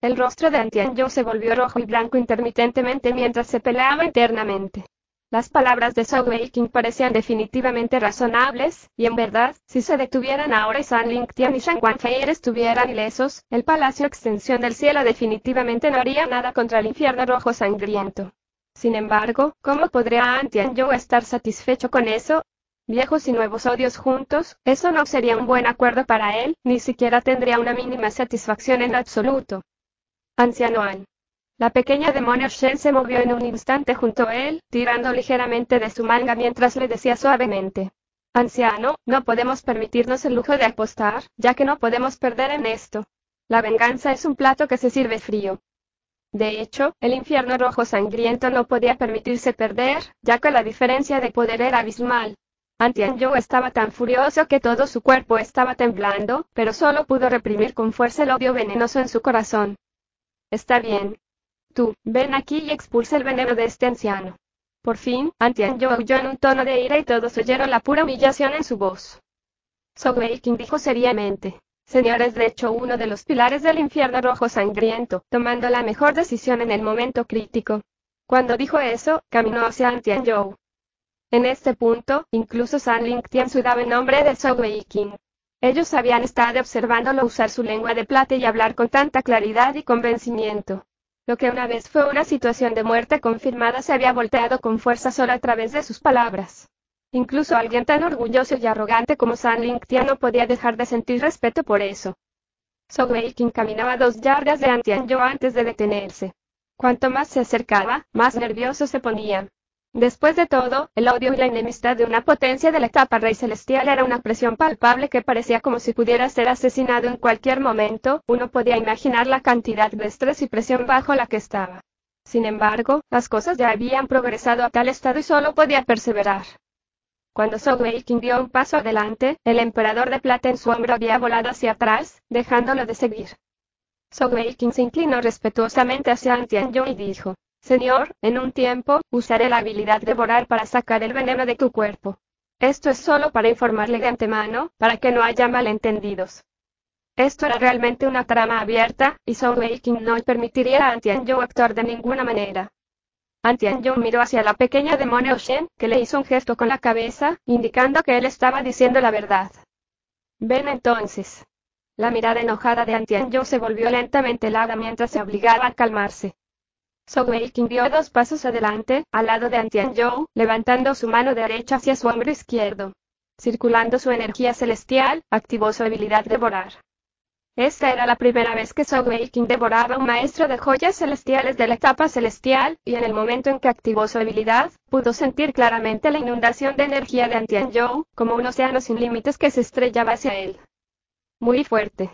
El rostro de Antianzhou se volvió rojo y blanco intermitentemente mientras se peleaba internamente. Las palabras de Zhou King parecían definitivamente razonables, y en verdad, si se detuvieran ahora y San Lingtian y Shang Guanfeier estuvieran ilesos, el Palacio Extensión del Cielo definitivamente no haría nada contra el infierno rojo sangriento. Sin embargo, ¿cómo podría Antianzhou estar satisfecho con eso? Viejos y nuevos odios juntos, eso no sería un buen acuerdo para él, ni siquiera tendría una mínima satisfacción en lo absoluto. Anciano An. La pequeña demonio Shen se movió en un instante junto a él, tirando ligeramente de su manga mientras le decía suavemente. Anciano, no podemos permitirnos el lujo de apostar, ya que no podemos perder en esto. La venganza es un plato que se sirve frío. De hecho, el infierno rojo sangriento no podía permitirse perder, ya que la diferencia de poder era abismal. Antianjo estaba tan furioso que todo su cuerpo estaba temblando, pero solo pudo reprimir con fuerza el odio venenoso en su corazón. Está bien. Tú, ven aquí y expulsa el veneno de este anciano. Por fin, Antianjo aulló en un tono de ira y todos oyeron la pura humillación en su voz. Sogeking dijo seriamente: Señores, de hecho uno de los pilares del infierno rojo sangriento, tomando la mejor decisión en el momento crítico. Cuando dijo eso, caminó hacia Antianjo. En este punto, incluso San Ling Tian sudaba en nombre de Sogeking. Ellos habían estado observándolo usar su lengua de plata y hablar con tanta claridad y convencimiento. Lo que una vez fue una situación de muerte confirmada se había volteado con fuerza solo a través de sus palabras. Incluso alguien tan orgulloso y arrogante como San Ling Tian no podía dejar de sentir respeto por eso. Sogeking caminaba 2 yardas de Antianjo antes de detenerse. Cuanto más se acercaba, más nervioso se ponía. Después de todo, el odio y la enemistad de una potencia de la etapa rey celestial era una presión palpable que parecía como si pudiera ser asesinado en cualquier momento. Uno podía imaginar la cantidad de estrés y presión bajo la que estaba. Sin embargo, las cosas ya habían progresado a tal estado y solo podía perseverar. Cuando Sogeking dio un paso adelante, el emperador de plata en su hombro había volado hacia atrás, dejándolo de seguir. Sogeking se inclinó respetuosamente hacia Antianjo y dijo: Señor, en un tiempo, usaré la habilidad de devorar para sacar el veneno de tu cuerpo. Esto es solo para informarle de antemano, para que no haya malentendidos. Esto era realmente una trama abierta, y Sogeking no permitiría a Antianjo actuar de ninguna manera. Antianjo miró hacia la pequeña demonio Shen, que le hizo un gesto con la cabeza, indicando que él estaba diciendo la verdad. Ven entonces. La mirada enojada de Antianjo se volvió lentamente helada mientras se obligaba a calmarse. Sogeking dio 2 pasos adelante, al lado de Antianjo, levantando su mano derecha hacia su hombro izquierdo. Circulando su energía celestial, activó su habilidad de devorar. Esta era la primera vez que Sogeking devoraba a un maestro de joyas celestiales de la etapa celestial, y en el momento en que activó su habilidad, pudo sentir claramente la inundación de energía de Antianjo, como un océano sin límites que se estrellaba hacia él. Muy fuerte.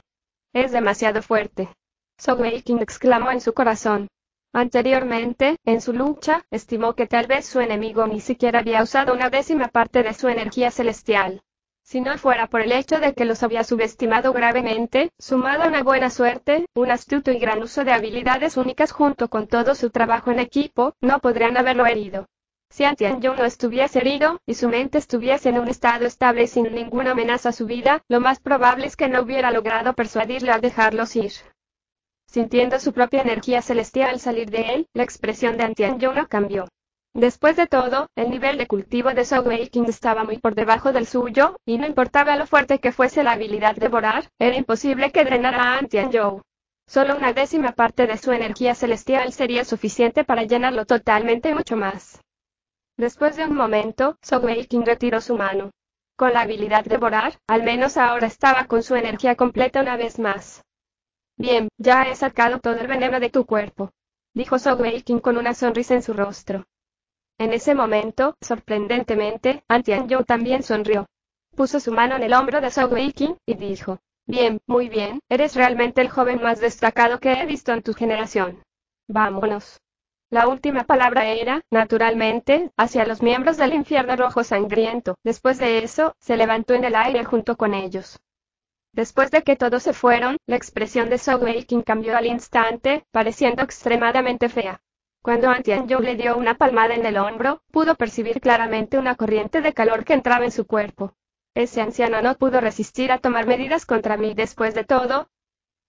Es demasiado fuerte. Sogeking exclamó en su corazón. Anteriormente, en su lucha, estimó que tal vez su enemigo ni siquiera había usado una 10ª parte de su energía celestial. Si no fuera por el hecho de que los había subestimado gravemente, sumado a una buena suerte, un astuto y gran uso de habilidades únicas junto con todo su trabajo en equipo, no podrían haberlo herido. Si Antianjo no estuviese herido, y su mente estuviese en un estado estable y sin ninguna amenaza a su vida, lo más probable es que no hubiera logrado persuadirle a dejarlos ir. Sintiendo su propia energía celestial salir de él, la expresión de Antianjo no cambió. Después de todo, el nivel de cultivo de Sogeking estaba muy por debajo del suyo, y no importaba lo fuerte que fuese la habilidad de devorar, era imposible que drenara a Antianjo. Solo una 10ª parte de su energía celestial sería suficiente para llenarlo totalmente y mucho más. Después de un momento, Sogeking retiró su mano. Con la habilidad de devorar, al menos ahora estaba con su energía completa una vez más. Bien, ya he sacado todo el veneno de tu cuerpo, dijo Sogeking con una sonrisa en su rostro. En ese momento, sorprendentemente, Antianjo también sonrió. Puso su mano en el hombro de Sogeking, y dijo: Bien, muy bien, eres realmente el joven más destacado que he visto en tu generación. Vámonos. La última palabra era, naturalmente, hacia los miembros del infierno rojo sangriento. Después de eso, se levantó en el aire junto con ellos. Después de que todos se fueron, la expresión de Sogeking cambió al instante, pareciendo extremadamente fea. Cuando Antianjo le dio una palmada en el hombro, pudo percibir claramente una corriente de calor que entraba en su cuerpo. Ese anciano no pudo resistir a tomar medidas contra mí después de todo.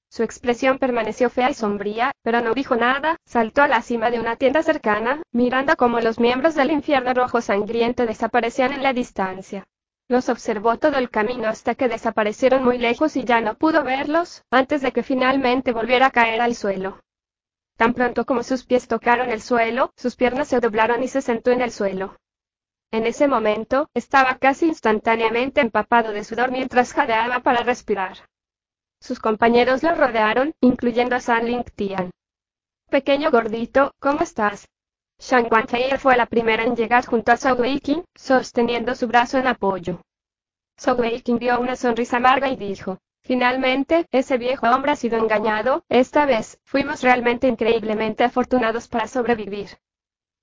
Su expresión permaneció fea y sombría, pero no dijo nada. Saltó a la cima de una tienda cercana, mirando cómo los miembros del infierno rojo sangriento desaparecían en la distancia. Los observó todo el camino hasta que desaparecieron muy lejos y ya no pudo verlos, antes de que finalmente volviera a caer al suelo. Tan pronto como sus pies tocaron el suelo, sus piernas se doblaron y se sentó en el suelo. En ese momento, estaba casi instantáneamente empapado de sudor mientras jadeaba para respirar. Sus compañeros lo rodearon, incluyendo a San Ling Tian. Pequeño gordito, ¿cómo estás? Shang Guanfei fue la primera en llegar junto a Sogeking, sosteniendo su brazo en apoyo. Sogeking dio una sonrisa amarga y dijo: Finalmente, ese viejo hombre ha sido engañado. Esta vez, fuimos realmente increíblemente afortunados para sobrevivir.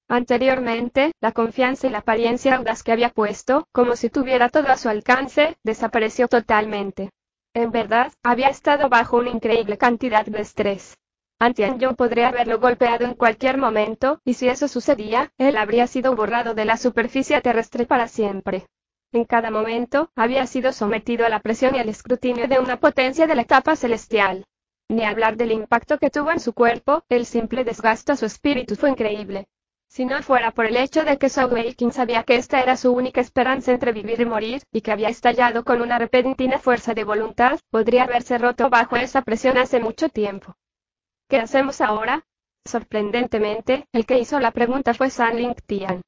Anteriormente, la confianza y la apariencia audaz que había puesto, como si tuviera todo a su alcance, desapareció totalmente. En verdad, había estado bajo una increíble cantidad de estrés. Tian-Yu podría haberlo golpeado en cualquier momento, y si eso sucedía, él habría sido borrado de la superficie terrestre para siempre. En cada momento, había sido sometido a la presión y al escrutinio de una potencia de la etapa celestial. Ni hablar del impacto que tuvo en su cuerpo, el simple desgaste a su espíritu fue increíble. Si no fuera por el hecho de que Zhou Weiqing sabía que esta era su única esperanza entre vivir y morir, y que había estallado con una repentina fuerza de voluntad, podría haberse roto bajo esa presión hace mucho tiempo. ¿Qué hacemos ahora? Sorprendentemente, el que hizo la pregunta fue San Ling Tian.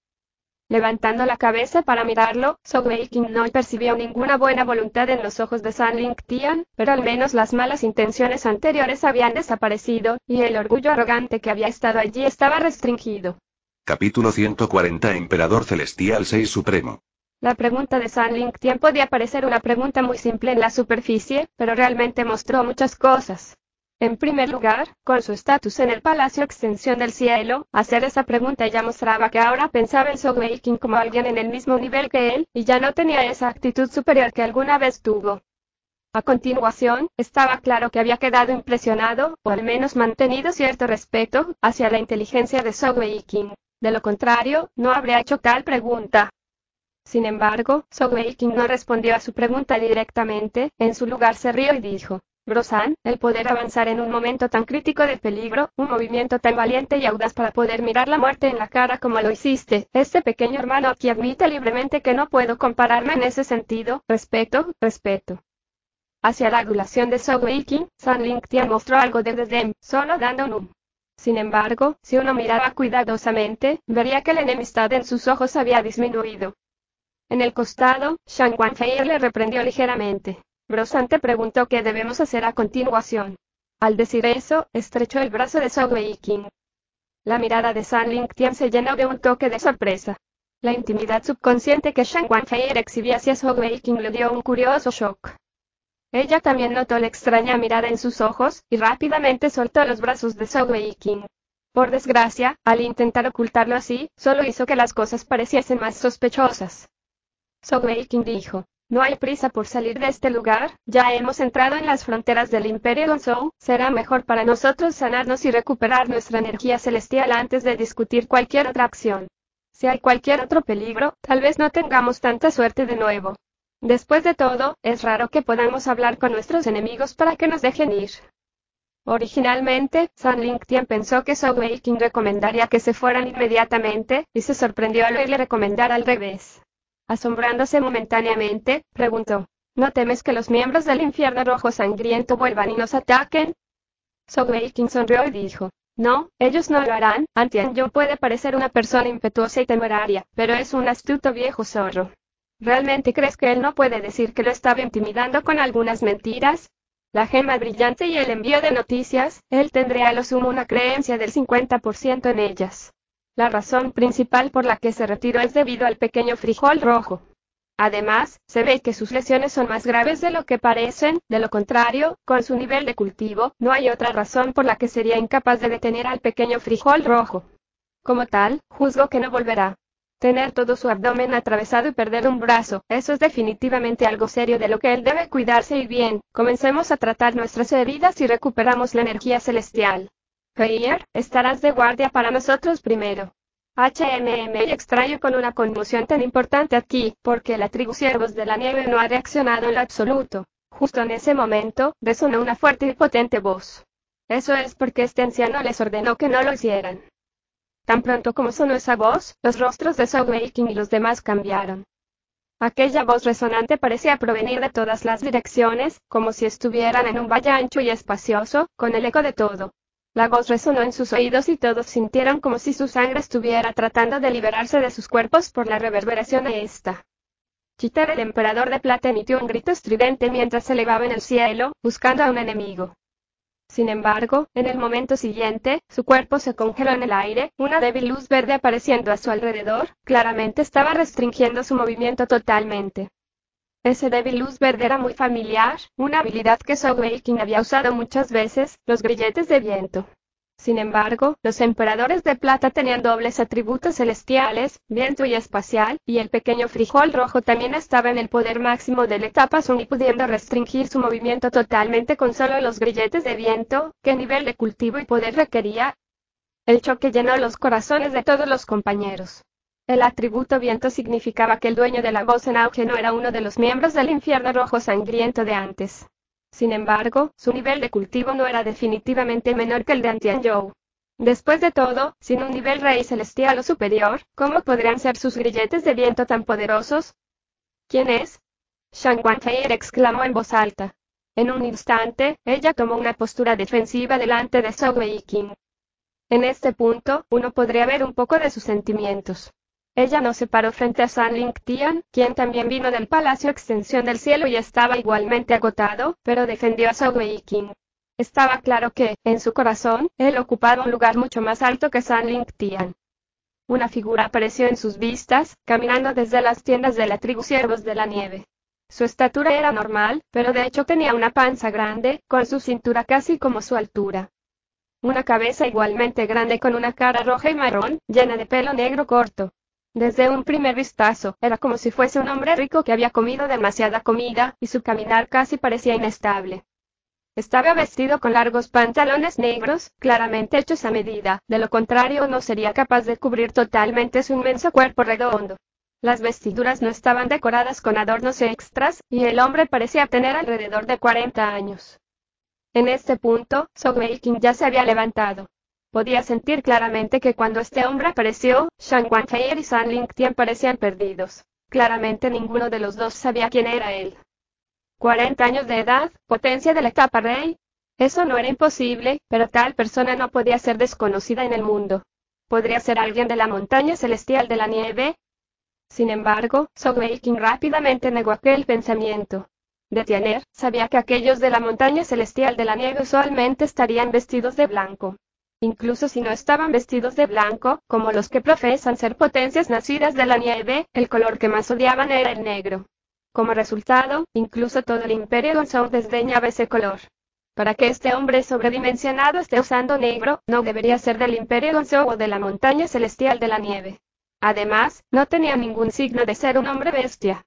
Levantando la cabeza para mirarlo, Zhou Weiqing no percibió ninguna buena voluntad en los ojos de San Ling Tian, pero al menos las malas intenciones anteriores habían desaparecido, y el orgullo arrogante que había estado allí estaba restringido. Capítulo 140 Emperador Celestial 6 Supremo. La pregunta de San Ling Tian podía parecer una pregunta muy simple en la superficie, pero realmente mostró muchas cosas. En primer lugar, con su estatus en el Palacio Extensión del Cielo, hacer esa pregunta ya mostraba que ahora pensaba en Zhou Weiqing como alguien en el mismo nivel que él, y ya no tenía esa actitud superior que alguna vez tuvo. A continuación, estaba claro que había quedado impresionado, o al menos mantenido cierto respeto, hacia la inteligencia de Zhou Weiqing. De lo contrario, no habría hecho tal pregunta. Sin embargo, Zhou Weiqing no respondió a su pregunta directamente, en su lugar se rió y dijo: Bro-san, el poder avanzar en un momento tan crítico de peligro, un movimiento tan valiente y audaz para poder mirar la muerte en la cara como lo hiciste, este pequeño hermano aquí admite libremente que no puedo compararme en ese sentido, respeto. Hacia la adulación de Zhou Weiqing, San Ling Tian mostró algo de desdén, solo dando un Sin embargo, si uno miraba cuidadosamente, vería que la enemistad en sus ojos había disminuido. En el costado, Shang Wanfei le reprendió ligeramente. Bro-san te preguntó qué debemos hacer a continuación. Al decir eso, estrechó el brazo de Zhou Weiqing. La mirada de San Ling Tian se llenó de un toque de sorpresa. La intimidad subconsciente que Shang Wanfei exhibía hacia Zhou Weiqing le dio un curioso shock. Ella también notó la extraña mirada en sus ojos, y rápidamente soltó los brazos de Zhou Weiqing. Por desgracia, al intentar ocultarlo así, solo hizo que las cosas pareciesen más sospechosas. Zhou Weiqing dijo: No hay prisa por salir de este lugar, ya hemos entrado en las fronteras del Imperio Gonzhou, será mejor para nosotros sanarnos y recuperar nuestra energía celestial antes de discutir cualquier otra acción. Si hay cualquier otro peligro, tal vez no tengamos tanta suerte de nuevo. Después de todo, es raro que podamos hablar con nuestros enemigos para que nos dejen ir. Originalmente, San Ling Tian pensó que Zhou Weiqing recomendaría que se fueran inmediatamente, y se sorprendió al oírle recomendar al revés. Asombrándose momentáneamente, preguntó: ¿No temes que los miembros del infierno rojo sangriento vuelvan y nos ataquen? Zhou Weiqing sonrió y dijo: No, ellos no lo harán. Tian-Yu puede parecer una persona impetuosa y temeraria, pero es un astuto viejo zorro. ¿Realmente crees que él no puede decir que lo estaba intimidando con algunas mentiras? La gema brillante y el envío de noticias, él tendría a lo sumo una creencia del 50% en ellas. La razón principal por la que se retiró es debido al pequeño frijol rojo. Además, se ve que sus lesiones son más graves de lo que parecen, de lo contrario, con su nivel de cultivo, no hay otra razón por la que sería incapaz de detener al pequeño frijol rojo. Como tal, juzgo que no volverá. Tener todo su abdomen atravesado y perder un brazo, eso es definitivamente algo serio de lo que él debe cuidarse y bien, comencemos a tratar nuestras heridas y recuperamos la energía celestial. Heier, estarás de guardia para nosotros primero. Extraño con una conmoción tan importante aquí, porque la tribu Siervos de la Nieve no ha reaccionado en lo absoluto. Justo en ese momento, resonó una fuerte y potente voz. Eso es porque este anciano les ordenó que no lo hicieran. Tan pronto como sonó esa voz, los rostros de Zhou Weiqing y los demás cambiaron. Aquella voz resonante parecía provenir de todas las direcciones, como si estuvieran en un valle ancho y espacioso, con el eco de todo. La voz resonó en sus oídos y todos sintieron como si su sangre estuviera tratando de liberarse de sus cuerpos por la reverberación de esta. Chitar, el emperador de plata, emitió un grito estridente mientras se elevaba en el cielo, buscando a un enemigo. Sin embargo, en el momento siguiente, su cuerpo se congeló en el aire, una débil luz verde apareciendo a su alrededor, claramente estaba restringiendo su movimiento totalmente. Ese débil luz verde era muy familiar, una habilidad que Zhou Weiqing había usado muchas veces, los grilletes de viento. Sin embargo, los emperadores de plata tenían dobles atributos celestiales, viento y espacial, y el pequeño frijol rojo también estaba en el poder máximo de la etapa Sun, pudiendo restringir su movimiento totalmente con solo los grilletes de viento. ¿Qué nivel de cultivo y poder requería? El choque llenó los corazones de todos los compañeros. El atributo viento significaba que el dueño de la voz en auge no era uno de los miembros del infierno rojo sangriento de antes. Sin embargo, su nivel de cultivo no era definitivamente menor que el de Antianzhou. Después de todo, sin un nivel rey celestial o superior, ¿cómo podrían ser sus grilletes de viento tan poderosos? ¿Quién es? Shan Guanfei exclamó en voz alta. En un instante, ella tomó una postura defensiva delante de Zhou Weiqing. En este punto, uno podría ver un poco de sus sentimientos. Ella no se paró frente a San Lingtian, quien también vino del Palacio Extensión del Cielo y estaba igualmente agotado, pero defendió a Zhou Weiqing. Estaba claro que, en su corazón, él ocupaba un lugar mucho más alto que San Lingtian. Una figura apareció en sus vistas, caminando desde las tiendas de la tribu Siervos de la Nieve. Su estatura era normal, pero de hecho tenía una panza grande, con su cintura casi como su altura. Una cabeza igualmente grande con una cara roja y marrón, llena de pelo negro corto. Desde un primer vistazo, era como si fuese un hombre rico que había comido demasiada comida, y su caminar casi parecía inestable. Estaba vestido con largos pantalones negros, claramente hechos a medida, de lo contrario no sería capaz de cubrir totalmente su inmenso cuerpo redondo. Las vestiduras no estaban decoradas con adornos extras, y el hombre parecía tener alrededor de 40 años. En este punto, Zhou Weiqing ya se había levantado. Podía sentir claramente que cuando este hombre apareció, Shan Guanfei y San Lingtian parecían perdidos. Claramente ninguno de los dos sabía quién era él. 40 años de edad, potencia de la etapa rey. Eso no era imposible, pero tal persona no podía ser desconocida en el mundo. ¿Podría ser alguien de la montaña celestial de la nieve? Sin embargo, Zhou Weiqing rápidamente negó aquel pensamiento. De Tianer, sabía que aquellos de la montaña celestial de la nieve usualmente estarían vestidos de blanco. Incluso si no estaban vestidos de blanco, como los que profesan ser potencias nacidas de la nieve, el color que más odiaban era el negro. Como resultado, incluso todo el Imperio Gonzhou desdeñaba ese color. Para que este hombre sobredimensionado esté usando negro, no debería ser del Imperio Gonzhou o de la montaña celestial de la nieve. Además, no tenía ningún signo de ser un hombre bestia.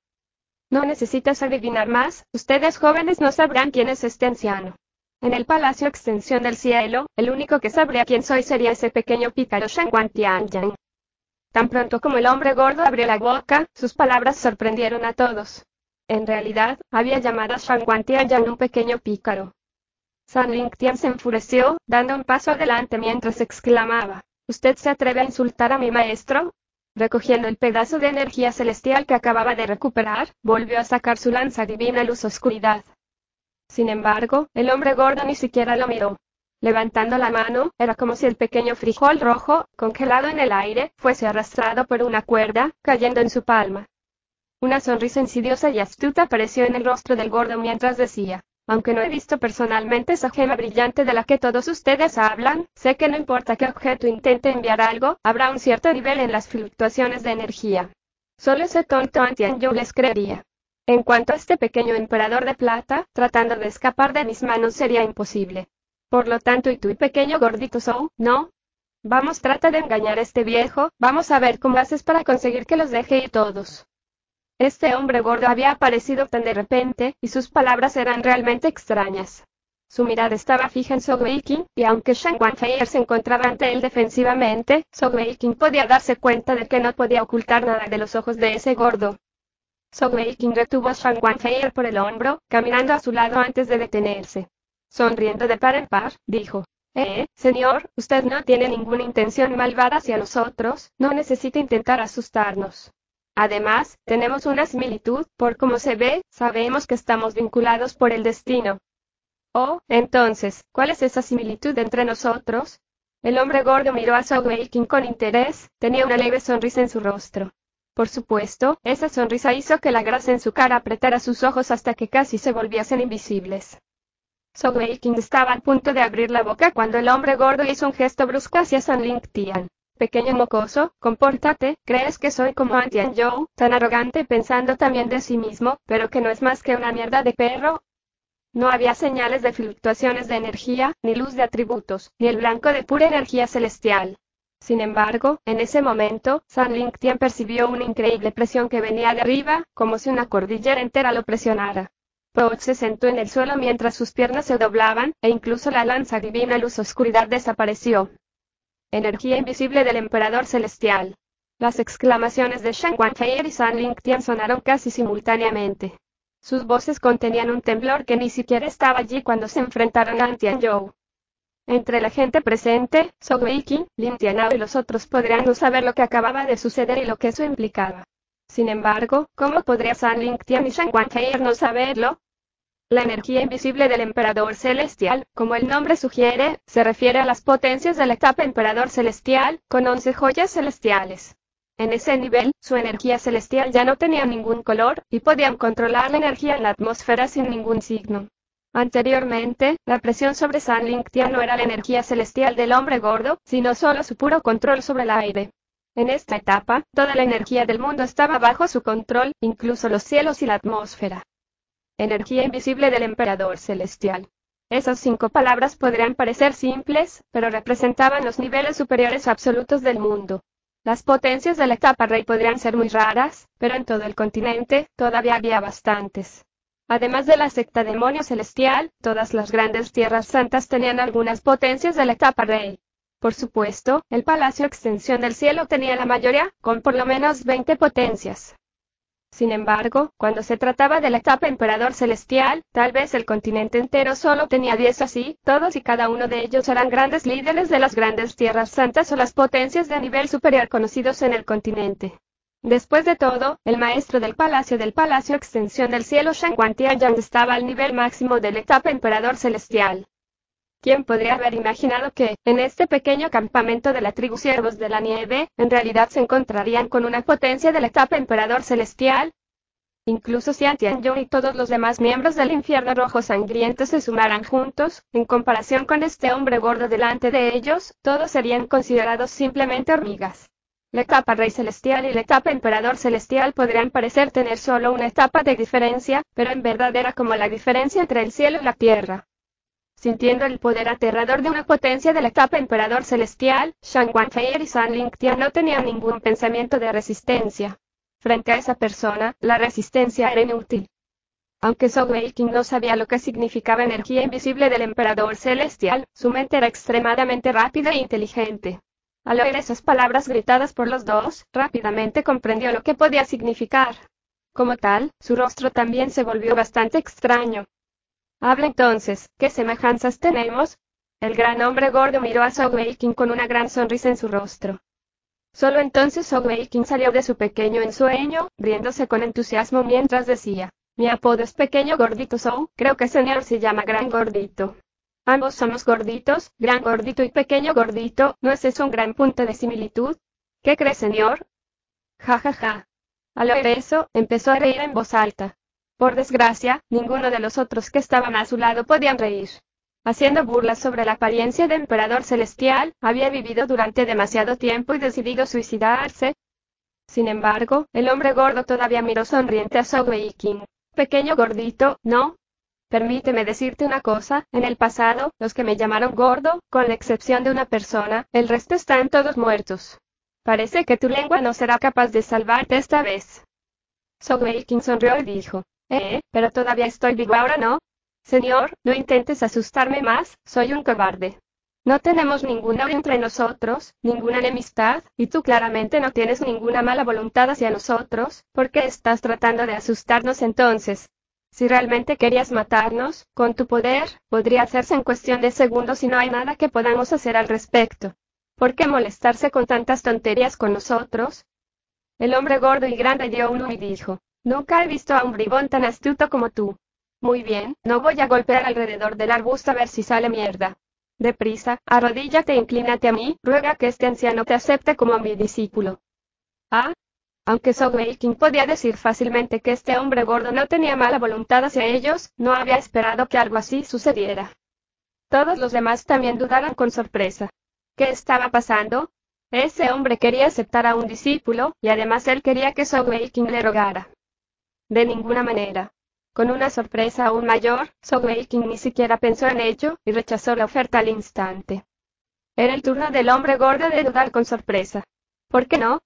No necesitas adivinar más, ustedes jóvenes no sabrán quién es este anciano. En el Palacio Extensión del Cielo, el único que sabría quién soy sería ese pequeño pícaro Shan Guantianyang. Tan pronto como el hombre gordo abrió la boca, sus palabras sorprendieron a todos. En realidad, había llamado a Shan Guantianyang un pequeño pícaro. San Lingtian se enfureció, dando un paso adelante mientras exclamaba, ¿usted se atreve a insultar a mi maestro? Recogiendo el pedazo de energía celestial que acababa de recuperar, volvió a sacar su lanza divina luz oscuridad. Sin embargo, el hombre gordo ni siquiera lo miró. Levantando la mano, era como si el pequeño frijol rojo, congelado en el aire, fuese arrastrado por una cuerda, cayendo en su palma. Una sonrisa insidiosa y astuta apareció en el rostro del gordo mientras decía, aunque no he visto personalmente esa gema brillante de la que todos ustedes hablan, sé que no importa qué objeto intente enviar algo, habrá un cierto nivel en las fluctuaciones de energía. Solo ese tonto Antianzhou les creería. En cuanto a este pequeño emperador de plata, tratando de escapar de mis manos sería imposible. Por lo tanto, ¿y tú, pequeño gordito Zhou, no? Vamos, trata de engañar a este viejo, vamos a ver cómo haces para conseguir que los deje ir todos. Este hombre gordo había aparecido tan de repente, y sus palabras eran realmente extrañas. Su mirada estaba fija en Zhou Weiqing, y aunque Shan Guanfei se encontraba ante él defensivamente, Zhou Weiqing podía darse cuenta de que no podía ocultar nada de los ojos de ese gordo. Zhou Weiqing retuvo a Shan Guanfei por el hombro, caminando a su lado antes de detenerse. Sonriendo de par en par, dijo, señor, usted no tiene ninguna intención malvada hacia nosotros, no necesita intentar asustarnos. Además, tenemos una similitud, por cómo se ve, sabemos que estamos vinculados por el destino. Oh, entonces, ¿cuál es esa similitud entre nosotros? El hombre gordo miró a Zhou Weiqing con interés, tenía una leve sonrisa en su rostro. Por supuesto, esa sonrisa hizo que la grasa en su cara apretara sus ojos hasta que casi se volviesen invisibles. Zhou Weiqing estaba al punto de abrir la boca cuando el hombre gordo hizo un gesto brusco hacia San Lingtian. Pequeño mocoso, compórtate, ¿crees que soy como Antianzhou, tan arrogante pensando también de sí mismo, pero que no es más que una mierda de perro? No había señales de fluctuaciones de energía, ni luz de atributos, ni el blanco de pura energía celestial. Sin embargo, en ese momento, San Lingtian percibió una increíble presión que venía de arriba, como si una cordillera entera lo presionara. Poch se sentó en el suelo mientras sus piernas se doblaban, e incluso la lanza divina luz oscuridad desapareció. Energía invisible del emperador celestial. Las exclamaciones de Shan Guanfei y San Lingtian sonaron casi simultáneamente. Sus voces contenían un temblor que ni siquiera estaba allí cuando se enfrentaron a Tianzhou. Entre la gente presente, Zhou Weiqing, Lin Tianao y los otros podrían no saber lo que acababa de suceder y lo que eso implicaba. Sin embargo, ¿cómo podría San Lingtian y Shan Guanfei no saberlo? La energía invisible del emperador celestial, como el nombre sugiere, se refiere a las potencias de la etapa emperador celestial, con 11 joyas celestiales. En ese nivel, su energía celestial ya no tenía ningún color, y podían controlar la energía en la atmósfera sin ningún signo. Anteriormente, la presión sobre San Lingtian no era la energía celestial del hombre gordo, sino solo su puro control sobre el aire. En esta etapa, toda la energía del mundo estaba bajo su control, incluso los cielos y la atmósfera. Energía invisible del emperador celestial. Esas 5 palabras podrían parecer simples, pero representaban los niveles superiores absolutos del mundo. Las potencias de la etapa rey podrían ser muy raras, pero en todo el continente, todavía había bastantes. Además de la secta demonio celestial, todas las grandes tierras santas tenían algunas potencias de la etapa rey. Por supuesto, el Palacio Extensión del Cielo tenía la mayoría, con por lo menos 20 potencias. Sin embargo, cuando se trataba de la etapa emperador celestial, tal vez el continente entero solo tenía 10 así, todos y cada uno de ellos eran grandes líderes de las grandes tierras santas o las potencias de nivel superior conocidos en el continente. Después de todo, el maestro del Palacio Extensión del Cielo Shan Guantianyang estaba al nivel máximo de la etapa emperador celestial. ¿Quién podría haber imaginado que, en este pequeño campamento de la tribu Siervos de la Nieve, en realidad se encontrarían con una potencia de la etapa emperador celestial? Incluso si Tianzhou y todos los demás miembros del infierno rojo sangriento se sumaran juntos, en comparación con este hombre gordo delante de ellos, todos serían considerados simplemente hormigas. La etapa rey celestial y la etapa emperador celestial podrían parecer tener solo una etapa de diferencia, pero en verdad era como la diferencia entre el cielo y la tierra. Sintiendo el poder aterrador de una potencia de la etapa emperador celestial, Shan Guanfei y San Lingtian no tenían ningún pensamiento de resistencia. Frente a esa persona, la resistencia era inútil. Aunque Zhou Weiqing no sabía lo que significaba energía invisible del emperador celestial, su mente era extremadamente rápida e inteligente. Al oír esas palabras gritadas por los dos, rápidamente comprendió lo que podía significar. Como tal, su rostro también se volvió bastante extraño. Habla entonces, ¿qué semejanzas tenemos? El gran hombre gordo miró a Zhou Weiqing con una gran sonrisa en su rostro. Solo entonces Zhou Weiqing salió de su pequeño ensueño, riéndose con entusiasmo mientras decía, mi apodo es Pequeño Gordito Zhou, creo que señor se llama Gran Gordito. Ambos somos gorditos, Gran Gordito y Pequeño Gordito, ¿no es eso un gran punto de similitud? ¿Qué cree, señor? Ja ja ja. Al oír eso, empezó a reír en voz alta. Por desgracia, ninguno de los otros que estaban a su lado podían reír. Haciendo burlas sobre la apariencia de emperador celestial, había vivido durante demasiado tiempo y decidido suicidarse. Sin embargo, el hombre gordo todavía miró sonriente a Zhou Weiqing. Pequeño Gordito, ¿no? Permíteme decirte una cosa, en el pasado, los que me llamaron gordo, con la excepción de una persona, el resto están todos muertos. Parece que tu lengua no será capaz de salvarte esta vez. Zhou Weiqing sonrió y dijo, pero todavía estoy vivo ahora, ¿no? Señor, no intentes asustarme más, soy un cobarde. No tenemos ningún odio entre nosotros, ninguna enemistad, y tú claramente no tienes ninguna mala voluntad hacia nosotros, ¿por qué estás tratando de asustarnos entonces? Si realmente querías matarnos, con tu poder, podría hacerse en cuestión de segundos y no hay nada que podamos hacer al respecto. ¿Por qué molestarse con tantas tonterías con nosotros? El hombre gordo y grande dio uno y dijo, nunca he visto a un bribón tan astuto como tú. Muy bien, no voy a golpear alrededor del arbusto a ver si sale mierda. Deprisa, arrodíllate e inclínate a mí, ruega que este anciano te acepte como mi discípulo. Ah. Aunque Zhou Weiqing podía decir fácilmente que este hombre gordo no tenía mala voluntad hacia ellos, no había esperado que algo así sucediera. Todos los demás también dudaron con sorpresa. ¿Qué estaba pasando? Ese hombre quería aceptar a un discípulo, y además él quería que Zhou Weiqing le rogara. De ninguna manera. Con una sorpresa aún mayor, Sogeking ni siquiera pensó en ello, y rechazó la oferta al instante. Era el turno del hombre gordo de dudar con sorpresa. ¿Por qué no?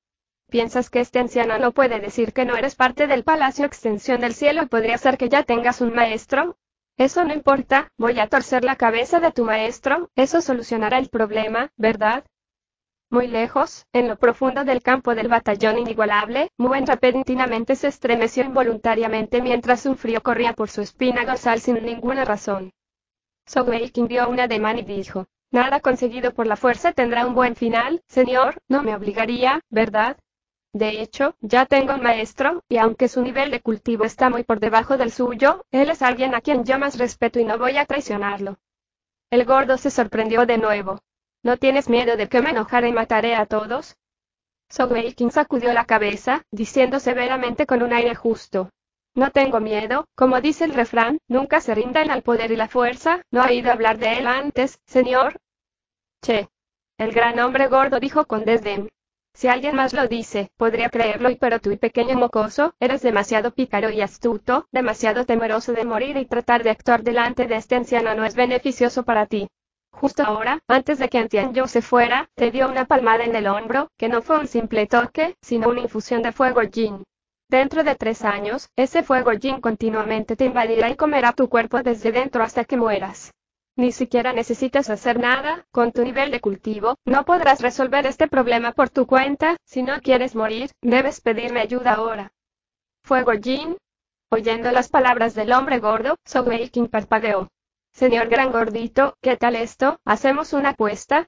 ¿Piensas que este anciano no puede decir que no eres parte del Palacio Extensión del Cielo y podría ser que ya tengas un maestro? Eso no importa, voy a torcer la cabeza de tu maestro, eso solucionará el problema, ¿verdad? Muy lejos, en lo profundo del campo del batallón inigualable, Muen repentinamente se estremeció involuntariamente mientras un frío corría por su espina dorsal sin ninguna razón. Sogeking dio un ademán y dijo, nada conseguido por la fuerza tendrá un buen final, señor, no me obligaría, ¿verdad? De hecho, ya tengo un maestro, y aunque su nivel de cultivo está muy por debajo del suyo, él es alguien a quien yo más respeto y no voy a traicionarlo. El gordo se sorprendió de nuevo. ¿No tienes miedo de que me enojare y mataré a todos? Sogeking sacudió la cabeza, diciendo severamente con un aire justo. No tengo miedo, como dice el refrán, nunca se rindan al poder y la fuerza, ¿no ha oído hablar de él antes, señor? Che. El gran hombre gordo dijo con desdén. Si alguien más lo dice, podría creerlo, pero tú, pequeño mocoso, eres demasiado pícaro y astuto, demasiado temeroso de morir, y tratar de actuar delante de este anciano no es beneficioso para ti. Justo ahora, antes de que Antianjo se fuera, te dio una palmada en el hombro, que no fue un simple toque, sino una infusión de fuego yin. Dentro de 3 años, ese fuego yin continuamente te invadirá y comerá tu cuerpo desde dentro hasta que mueras. Ni siquiera necesitas hacer nada, con tu nivel de cultivo, no podrás resolver este problema por tu cuenta, si no quieres morir, debes pedirme ayuda ahora. ¿Fuego Jin? Oyendo las palabras del hombre gordo, Sogeking parpadeó. Señor gran gordito, ¿qué tal esto? ¿Hacemos una apuesta?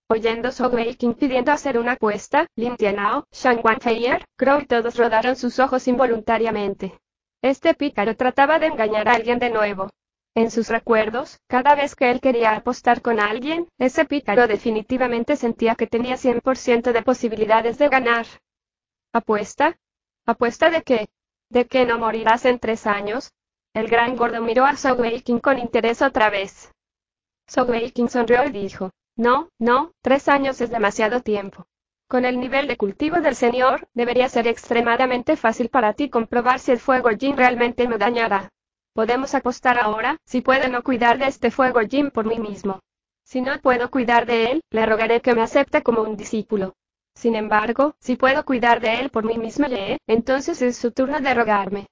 Oyendo Sogeking pidiendo hacer una apuesta, Lin Tianao, Shang Wanfeier, Crow y todos rodaron sus ojos involuntariamente. Este pícaro trataba de engañar a alguien de nuevo. En sus recuerdos, cada vez que él quería apostar con alguien, ese pícaro definitivamente sentía que tenía 100% de posibilidades de ganar. ¿Apuesta? ¿Apuesta de qué? ¿De que no morirás en 3 años? El gran gordo miró a Sogeking con interés otra vez. Sogeking sonrió y dijo, no, 3 años es demasiado tiempo. Con el nivel de cultivo del señor, debería ser extremadamente fácil para ti comprobar si el fuego Jin realmente me dañará. Podemos apostar ahora, si puedo no cuidar de este fuego Jin por mí mismo. Si no puedo cuidar de él, le rogaré que me acepte como un discípulo. Sin embargo, si puedo cuidar de él por mí mismo, entonces es su turno de rogarme.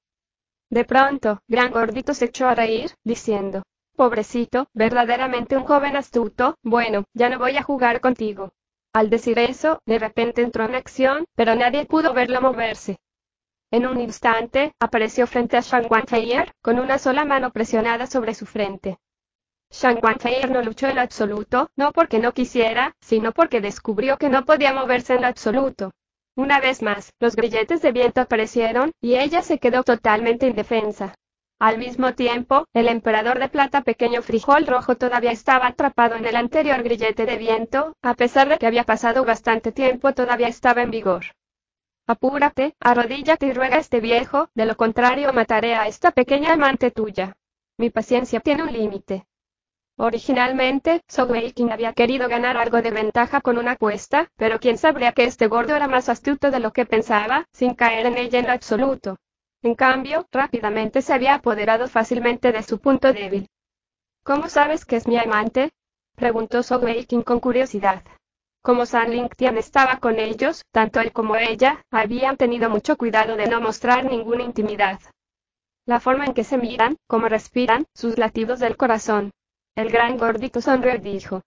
De pronto, gran gordito se echó a reír, diciendo, pobrecito, verdaderamente un joven astuto, bueno, ya no voy a jugar contigo. Al decir eso, de repente entró en acción, pero nadie pudo verlo moverse. En un instante, apareció frente a Shang Wanfeier, con una sola mano presionada sobre su frente. Shang Wanfeier no luchó en lo absoluto, no porque no quisiera, sino porque descubrió que no podía moverse en lo absoluto. Una vez más, los grilletes de viento aparecieron, y ella se quedó totalmente indefensa. Al mismo tiempo, el emperador de plata pequeño frijol rojo todavía estaba atrapado en el anterior grillete de viento, a pesar de que había pasado bastante tiempo todavía estaba en vigor. Apúrate, arrodíllate y ruega a este viejo, de lo contrario mataré a esta pequeña amante tuya. Mi paciencia tiene un límite. Originalmente, Sogeking había querido ganar algo de ventaja con una apuesta, pero quién sabría que este gordo era más astuto de lo que pensaba, sin caer en ella en lo absoluto. En cambio, rápidamente se había apoderado fácilmente de su punto débil. ¿Cómo sabes que es mi amante? Preguntó Sogeking con curiosidad. Como San Lingtian estaba con ellos, tanto él como ella, habían tenido mucho cuidado de no mostrar ninguna intimidad. La forma en que se miran, cómo respiran, sus latidos del corazón. El gran gordito sonrió y dijo,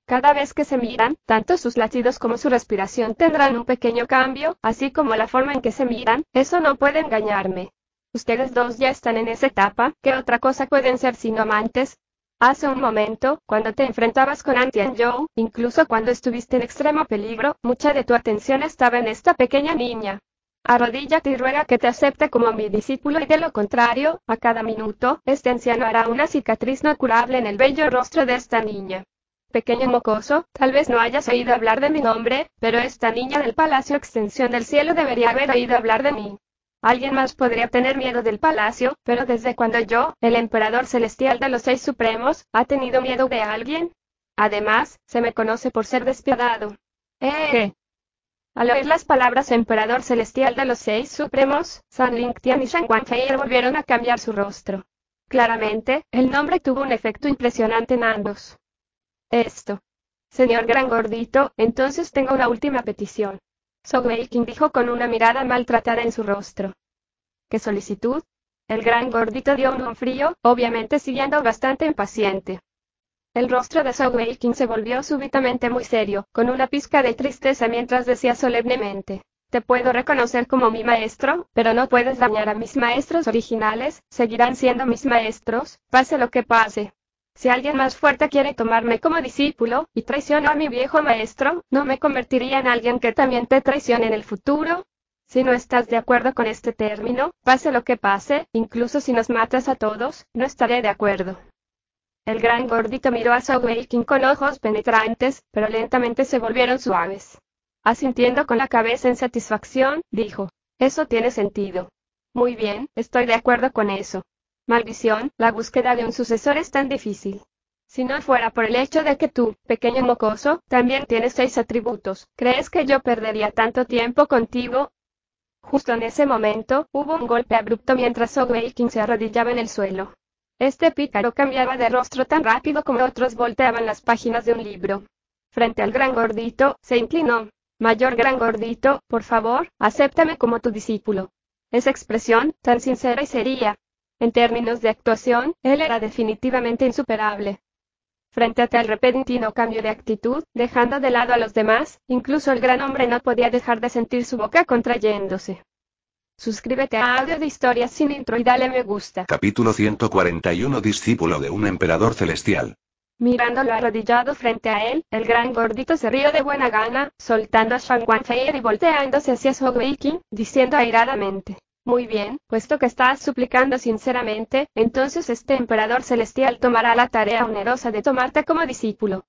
cada vez que se miran, tanto sus latidos como su respiración tendrán un pequeño cambio, así como la forma en que se miran, eso no puede engañarme. Ustedes dos ya están en esa etapa, ¿qué otra cosa pueden ser sino amantes? Hace un momento, cuando te enfrentabas con Antianjo, incluso cuando estuviste en extremo peligro, mucha de tu atención estaba en esta pequeña niña. Arrodíllate y ruega que te acepte como mi discípulo y de lo contrario, a cada minuto, este anciano hará una cicatriz no curable en el bello rostro de esta niña. Pequeño mocoso, tal vez no hayas oído hablar de mi nombre, pero esta niña del Palacio Extensión del Cielo debería haber oído hablar de mí. Alguien más podría tener miedo del palacio, pero desde cuando yo, el emperador celestial de los 6 supremos, ¿ha tenido miedo de alguien? Además, se me conoce por ser despiadado. Al oír las palabras Emperador Celestial de los 6 Supremos, San Ling Tian y Shan Guanfei volvieron a cambiar su rostro. Claramente, el nombre tuvo un efecto impresionante en ambos. Señor Gran Gordito, entonces tengo una última petición. Zhou Weiqing dijo con una mirada maltratada en su rostro. ¿Qué solicitud? El Gran Gordito dio un frío, obviamente siguiendo bastante impaciente. El rostro de Zhou Weiqing se volvió súbitamente muy serio, con una pizca de tristeza mientras decía solemnemente. Te puedo reconocer como mi maestro, pero no puedes dañar a mis maestros originales, seguirán siendo mis maestros, pase lo que pase. Si alguien más fuerte quiere tomarme como discípulo, y traiciono a mi viejo maestro, ¿no me convertiría en alguien que también te traicione en el futuro? Si no estás de acuerdo con este término, pase lo que pase, incluso si nos matas a todos, no estaré de acuerdo. El Gran Gordito miró a Zhou Weiqing con ojos penetrantes, pero lentamente se volvieron suaves. Asintiendo con la cabeza en satisfacción, dijo, eso tiene sentido. Muy bien, estoy de acuerdo con eso. Maldición, la búsqueda de un sucesor es tan difícil. Si no fuera por el hecho de que tú, pequeño mocoso, también tienes 6 atributos, ¿crees que yo perdería tanto tiempo contigo? Justo en ese momento, hubo un golpe abrupto mientras Zhou Weiqing se arrodillaba en el suelo. Este pícaro cambiaba de rostro tan rápido como otros volteaban las páginas de un libro. Frente al Gran Gordito, se inclinó. Mayor Gran Gordito, por favor, acéptame como tu discípulo. Esa expresión, tan sincera y seria. En términos de actuación, él era definitivamente insuperable. Frente a tal repentino cambio de actitud, dejando de lado a los demás, incluso el gran hombre no podía dejar de sentir su boca contrayéndose. Suscríbete a Audio de Historias sin Intro y dale me gusta. Capítulo 141 Discípulo de un Emperador Celestial. Mirándolo arrodillado frente a él, el Gran Gordito se rió de buena gana, soltando a Shan Guanfei y volteándose hacia Zhou Weiqing, diciendo airadamente. Muy bien, puesto que estás suplicando sinceramente, entonces este Emperador Celestial tomará la tarea onerosa de tomarte como discípulo.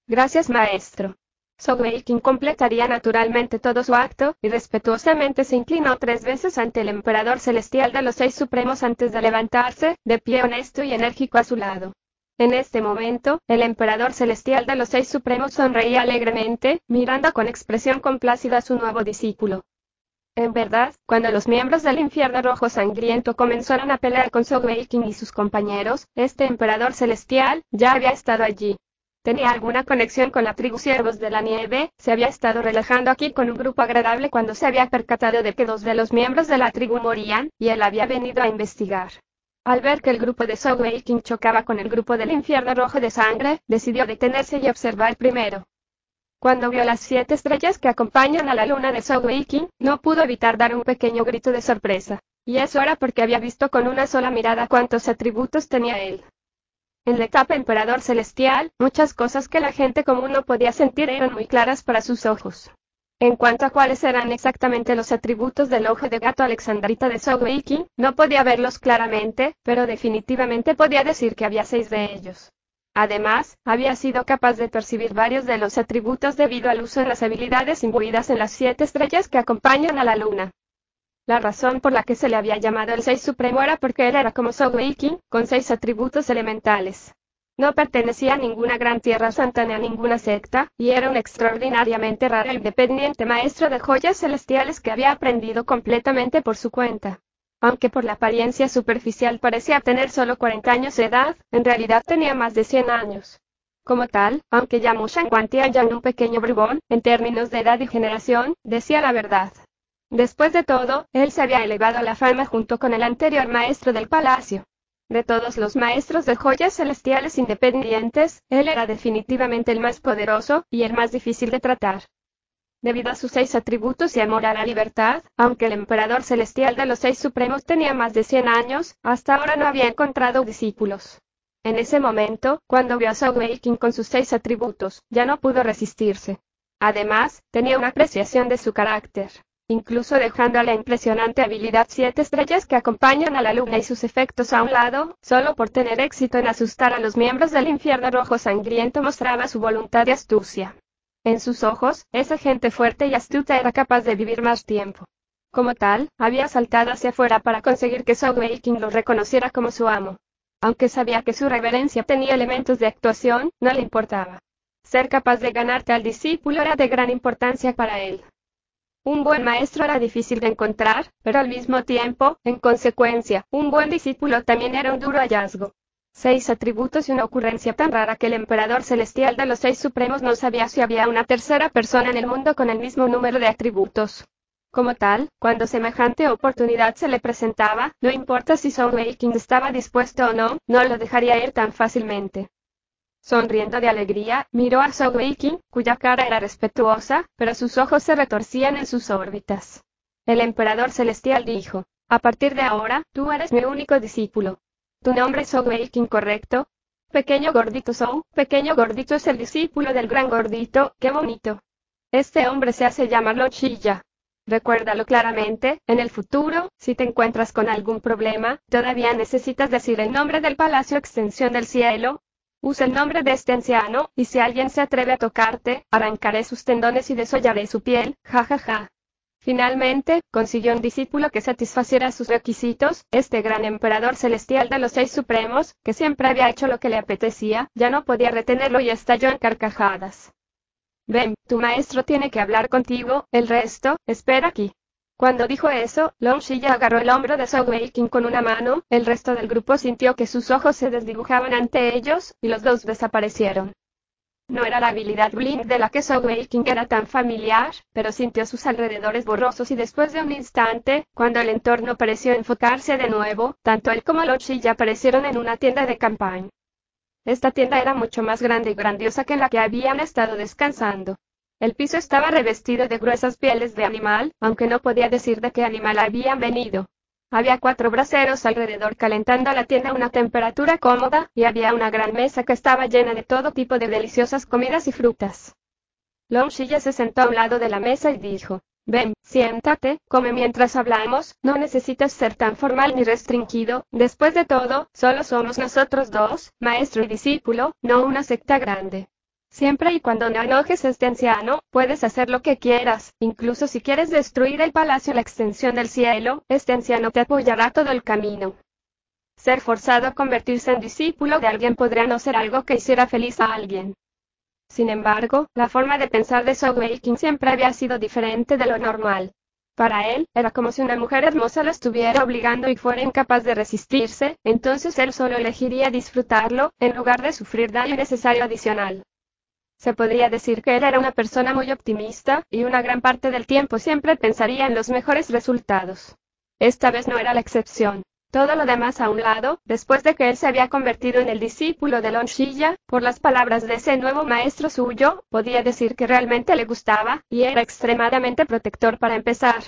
Gracias maestro. Zhou Weiqing completaría naturalmente todo su acto, y respetuosamente se inclinó 3 veces ante el Emperador Celestial de los 6 Supremos antes de levantarse, de pie honesto y enérgico a su lado. En este momento, el Emperador Celestial de los 6 Supremos sonreía alegremente, mirando con expresión complacida a su nuevo discípulo. En verdad, cuando los miembros del Infierno Rojo Sangriento comenzaron a pelear con Zhou Weiqing y sus compañeros, este Emperador Celestial ya había estado allí. Tenía alguna conexión con la tribu Siervos de la Nieve, se había estado relajando aquí con un grupo agradable cuando se había percatado de que 2 de los miembros de la tribu morían, y él había venido a investigar. Al ver que el grupo de Zhou Weiqing chocaba con el grupo del Infierno Rojo de Sangre, decidió detenerse y observar primero. Cuando vio las 7 estrellas que acompañan a la luna de Zhou Weiqing, no pudo evitar dar un pequeño grito de sorpresa. Y eso era porque había visto con una sola mirada cuántos atributos tenía él. En la etapa Emperador Celestial, muchas cosas que la gente común no podía sentir eran muy claras para sus ojos. En cuanto a cuáles eran exactamente los atributos del ojo de gato alexandrita de Zhou Weiqing, no podía verlos claramente, pero definitivamente podía decir que había 6 de ellos. Además, había sido capaz de percibir varios de los atributos debido al uso de las habilidades imbuidas en las 7 estrellas que acompañan a la luna. La razón por la que se le había llamado el 6 Supremo era porque él era como Zhou Weiqing, con 6 atributos elementales. No pertenecía a ninguna gran tierra santa ni a ninguna secta, y era un extraordinariamente raro e independiente maestro de joyas celestiales que había aprendido completamente por su cuenta. Aunque por la apariencia superficial parecía tener solo 40 años de edad, en realidad tenía más de 100 años. Como tal, aunque llamó Shan Guantian un pequeño bribón, en términos de edad y generación, decía la verdad. Después de todo, él se había elevado a la fama junto con el anterior maestro del palacio. De todos los maestros de joyas celestiales independientes, él era definitivamente el más poderoso, y el más difícil de tratar. Debido a sus 6 atributos y amor a la libertad, aunque el Emperador Celestial de los 6 Supremos tenía más de 100 años, hasta ahora no había encontrado discípulos. En ese momento, cuando vio a Zhou Weiqing con sus 6 atributos, ya no pudo resistirse. Además, tenía una apreciación de su carácter. Incluso dejando a la impresionante habilidad 7 estrellas que acompañan a la luna y sus efectos a un lado, solo por tener éxito en asustar a los miembros del Infierno Rojo Sangriento mostraba su voluntad y astucia. En sus ojos, esa gente fuerte y astuta era capaz de vivir más tiempo. Como tal, había saltado hacia afuera para conseguir que Zhou Weiqing lo reconociera como su amo. Aunque sabía que su reverencia tenía elementos de actuación, no le importaba. Ser capaz de ganarte al discípulo era de gran importancia para él. Un buen maestro era difícil de encontrar, pero al mismo tiempo, en consecuencia, un buen discípulo también era un duro hallazgo. 6 atributos y una ocurrencia tan rara que el emperador celestial de los 6 supremos no sabía si había una tercera persona en el mundo con el mismo número de atributos. Como tal, cuando semejante oportunidad se le presentaba, no importa si Song Wei-King estaba dispuesto o no, no lo dejaría ir tan fácilmente. Sonriendo de alegría, miró a Song Wei-King, cuya cara era respetuosa, pero sus ojos se retorcían en sus órbitas. El emperador celestial dijo: a partir de ahora, tú eres mi único discípulo. Tu nombre es Song Wei-King, ¿correcto? Pequeño gordito Song, pequeño gordito es el discípulo del gran gordito, qué bonito. Este hombre se hace llamar Lon Shiya. Recuérdalo claramente, en el futuro, si te encuentras con algún problema, todavía necesitas decir el nombre del Palacio Extensión del Cielo. Usa el nombre de este anciano, y si alguien se atreve a tocarte, arrancaré sus tendones y desollaré su piel, ja. Finalmente, consiguió un discípulo que satisfaciera sus requisitos. Este gran emperador celestial de los 6 supremos, que siempre había hecho lo que le apetecía, ya no podía retenerlo y estalló en carcajadas. Ven, tu maestro tiene que hablar contigo, el resto, espera aquí. Cuando dijo eso, Lon Shiya agarró el hombro de Song Wei-King con una mano, el resto del grupo sintió que sus ojos se desdibujaban ante ellos, y los dos desaparecieron. No era la habilidad Blink de la que Song Wei-King era tan familiar, pero sintió sus alrededores borrosos y después de un instante, cuando el entorno pareció enfocarse de nuevo, tanto él como Lon Shiya aparecieron en una tienda de campaña. Esta tienda era mucho más grande y grandiosa que en la que habían estado descansando. El piso estaba revestido de gruesas pieles de animal, aunque no podía decir de qué animal habían venido. Había 4 braseros alrededor calentando la tienda a una temperatura cómoda, y había una gran mesa que estaba llena de todo tipo de deliciosas comidas y frutas. Lon Shiya se sentó a un lado de la mesa y dijo: ven, siéntate, come mientras hablamos, no necesitas ser tan formal ni restringido, después de todo, solo somos nosotros dos, maestro y discípulo, no una secta grande. Siempre y cuando no enojes a este anciano, puedes hacer lo que quieras, incluso si quieres destruir el palacio, la extensión del cielo, este anciano te apoyará todo el camino. Ser forzado a convertirse en discípulo de alguien podría no ser algo que hiciera feliz a alguien. Sin embargo, la forma de pensar de Song Wei-King siempre había sido diferente de lo normal. Para él, era como si una mujer hermosa lo estuviera obligando y fuera incapaz de resistirse, entonces él solo elegiría disfrutarlo, en lugar de sufrir daño innecesario adicional. Se podría decir que él era una persona muy optimista, y una gran parte del tiempo siempre pensaría en los mejores resultados. Esta vez no era la excepción. Todo lo demás a un lado, después de que él se había convertido en el discípulo de Lon Shiya, por las palabras de ese nuevo maestro suyo, podía decir que realmente le gustaba, y era extremadamente protector para empezar.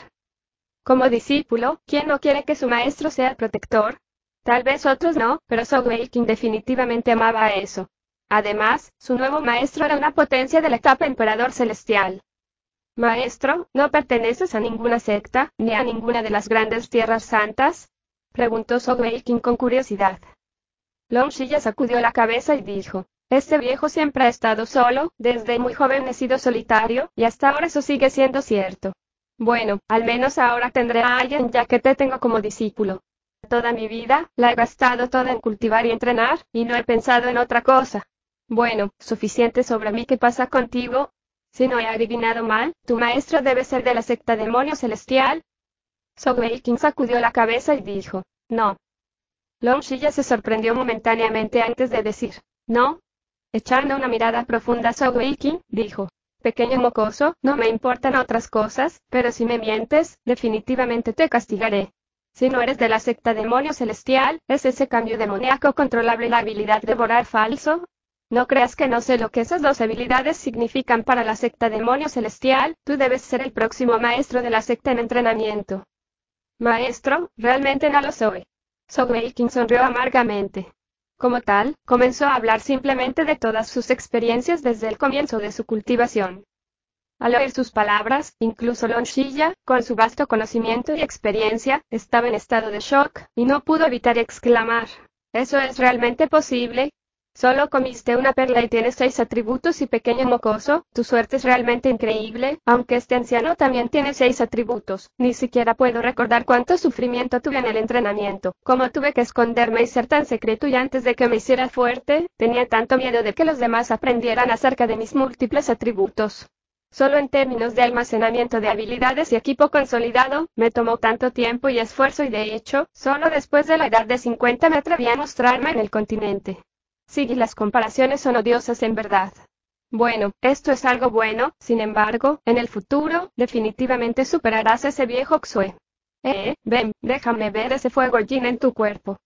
Como discípulo, ¿quién no quiere que su maestro sea protector? Tal vez otros no, pero Song Wei-King definitivamente amaba eso. Además, su nuevo maestro era una potencia de la etapa emperador celestial. Maestro, ¿no perteneces a ninguna secta, ni a ninguna de las grandes tierras santas? Preguntó Song Wei-King con curiosidad. Lon Shiya sacudió la cabeza y dijo: este viejo siempre ha estado solo, desde muy joven he sido solitario, y hasta ahora eso sigue siendo cierto. Bueno, al menos ahora tendré a alguien ya que te tengo como discípulo. Toda mi vida, la he gastado toda en cultivar y entrenar, y no he pensado en otra cosa. Bueno, suficiente sobre mí. ¿Qué pasa contigo? Si no he adivinado mal, tu maestro debe ser de la secta Demonio Celestial. Song Wei-King sacudió la cabeza y dijo: no. Lon Shiya se sorprendió momentáneamente antes de decir: no. Echando una mirada profunda a Song Wei-King, dijo: pequeño mocoso, no me importan otras cosas, pero si me mientes, definitivamente te castigaré. Si no eres de la secta Demonio Celestial, ¿es ese cambio demoníaco controlable la habilidad de devorar falso? No creas que no sé lo que esas 2 habilidades significan para la secta Demonio Celestial, tú debes ser el próximo maestro de la secta en entrenamiento. Maestro, realmente no lo soy. Song Wei-King sonrió amargamente. Como tal, comenzó a hablar simplemente de todas sus experiencias desde el comienzo de su cultivación. Al oír sus palabras, incluso Lon Shiya, con su vasto conocimiento y experiencia, estaba en estado de shock, y no pudo evitar exclamar: ¿eso es realmente posible? Solo comiste una perla y tienes 6 atributos y pequeño mocoso, tu suerte es realmente increíble, aunque este anciano también tiene 6 atributos, ni siquiera puedo recordar cuánto sufrimiento tuve en el entrenamiento, cómo tuve que esconderme y ser tan secreto y antes de que me hiciera fuerte, tenía tanto miedo de que los demás aprendieran acerca de mis múltiples atributos. Solo en términos de almacenamiento de habilidades y equipo consolidado, me tomó tanto tiempo y esfuerzo y de hecho, solo después de la edad de 50 me atreví a mostrarme en el continente. Sí, las comparaciones son odiosas en verdad. Bueno, esto es algo bueno, sin embargo, en el futuro, definitivamente superarás ese viejo Xue. Ven, déjame ver ese fuego Jin en tu cuerpo.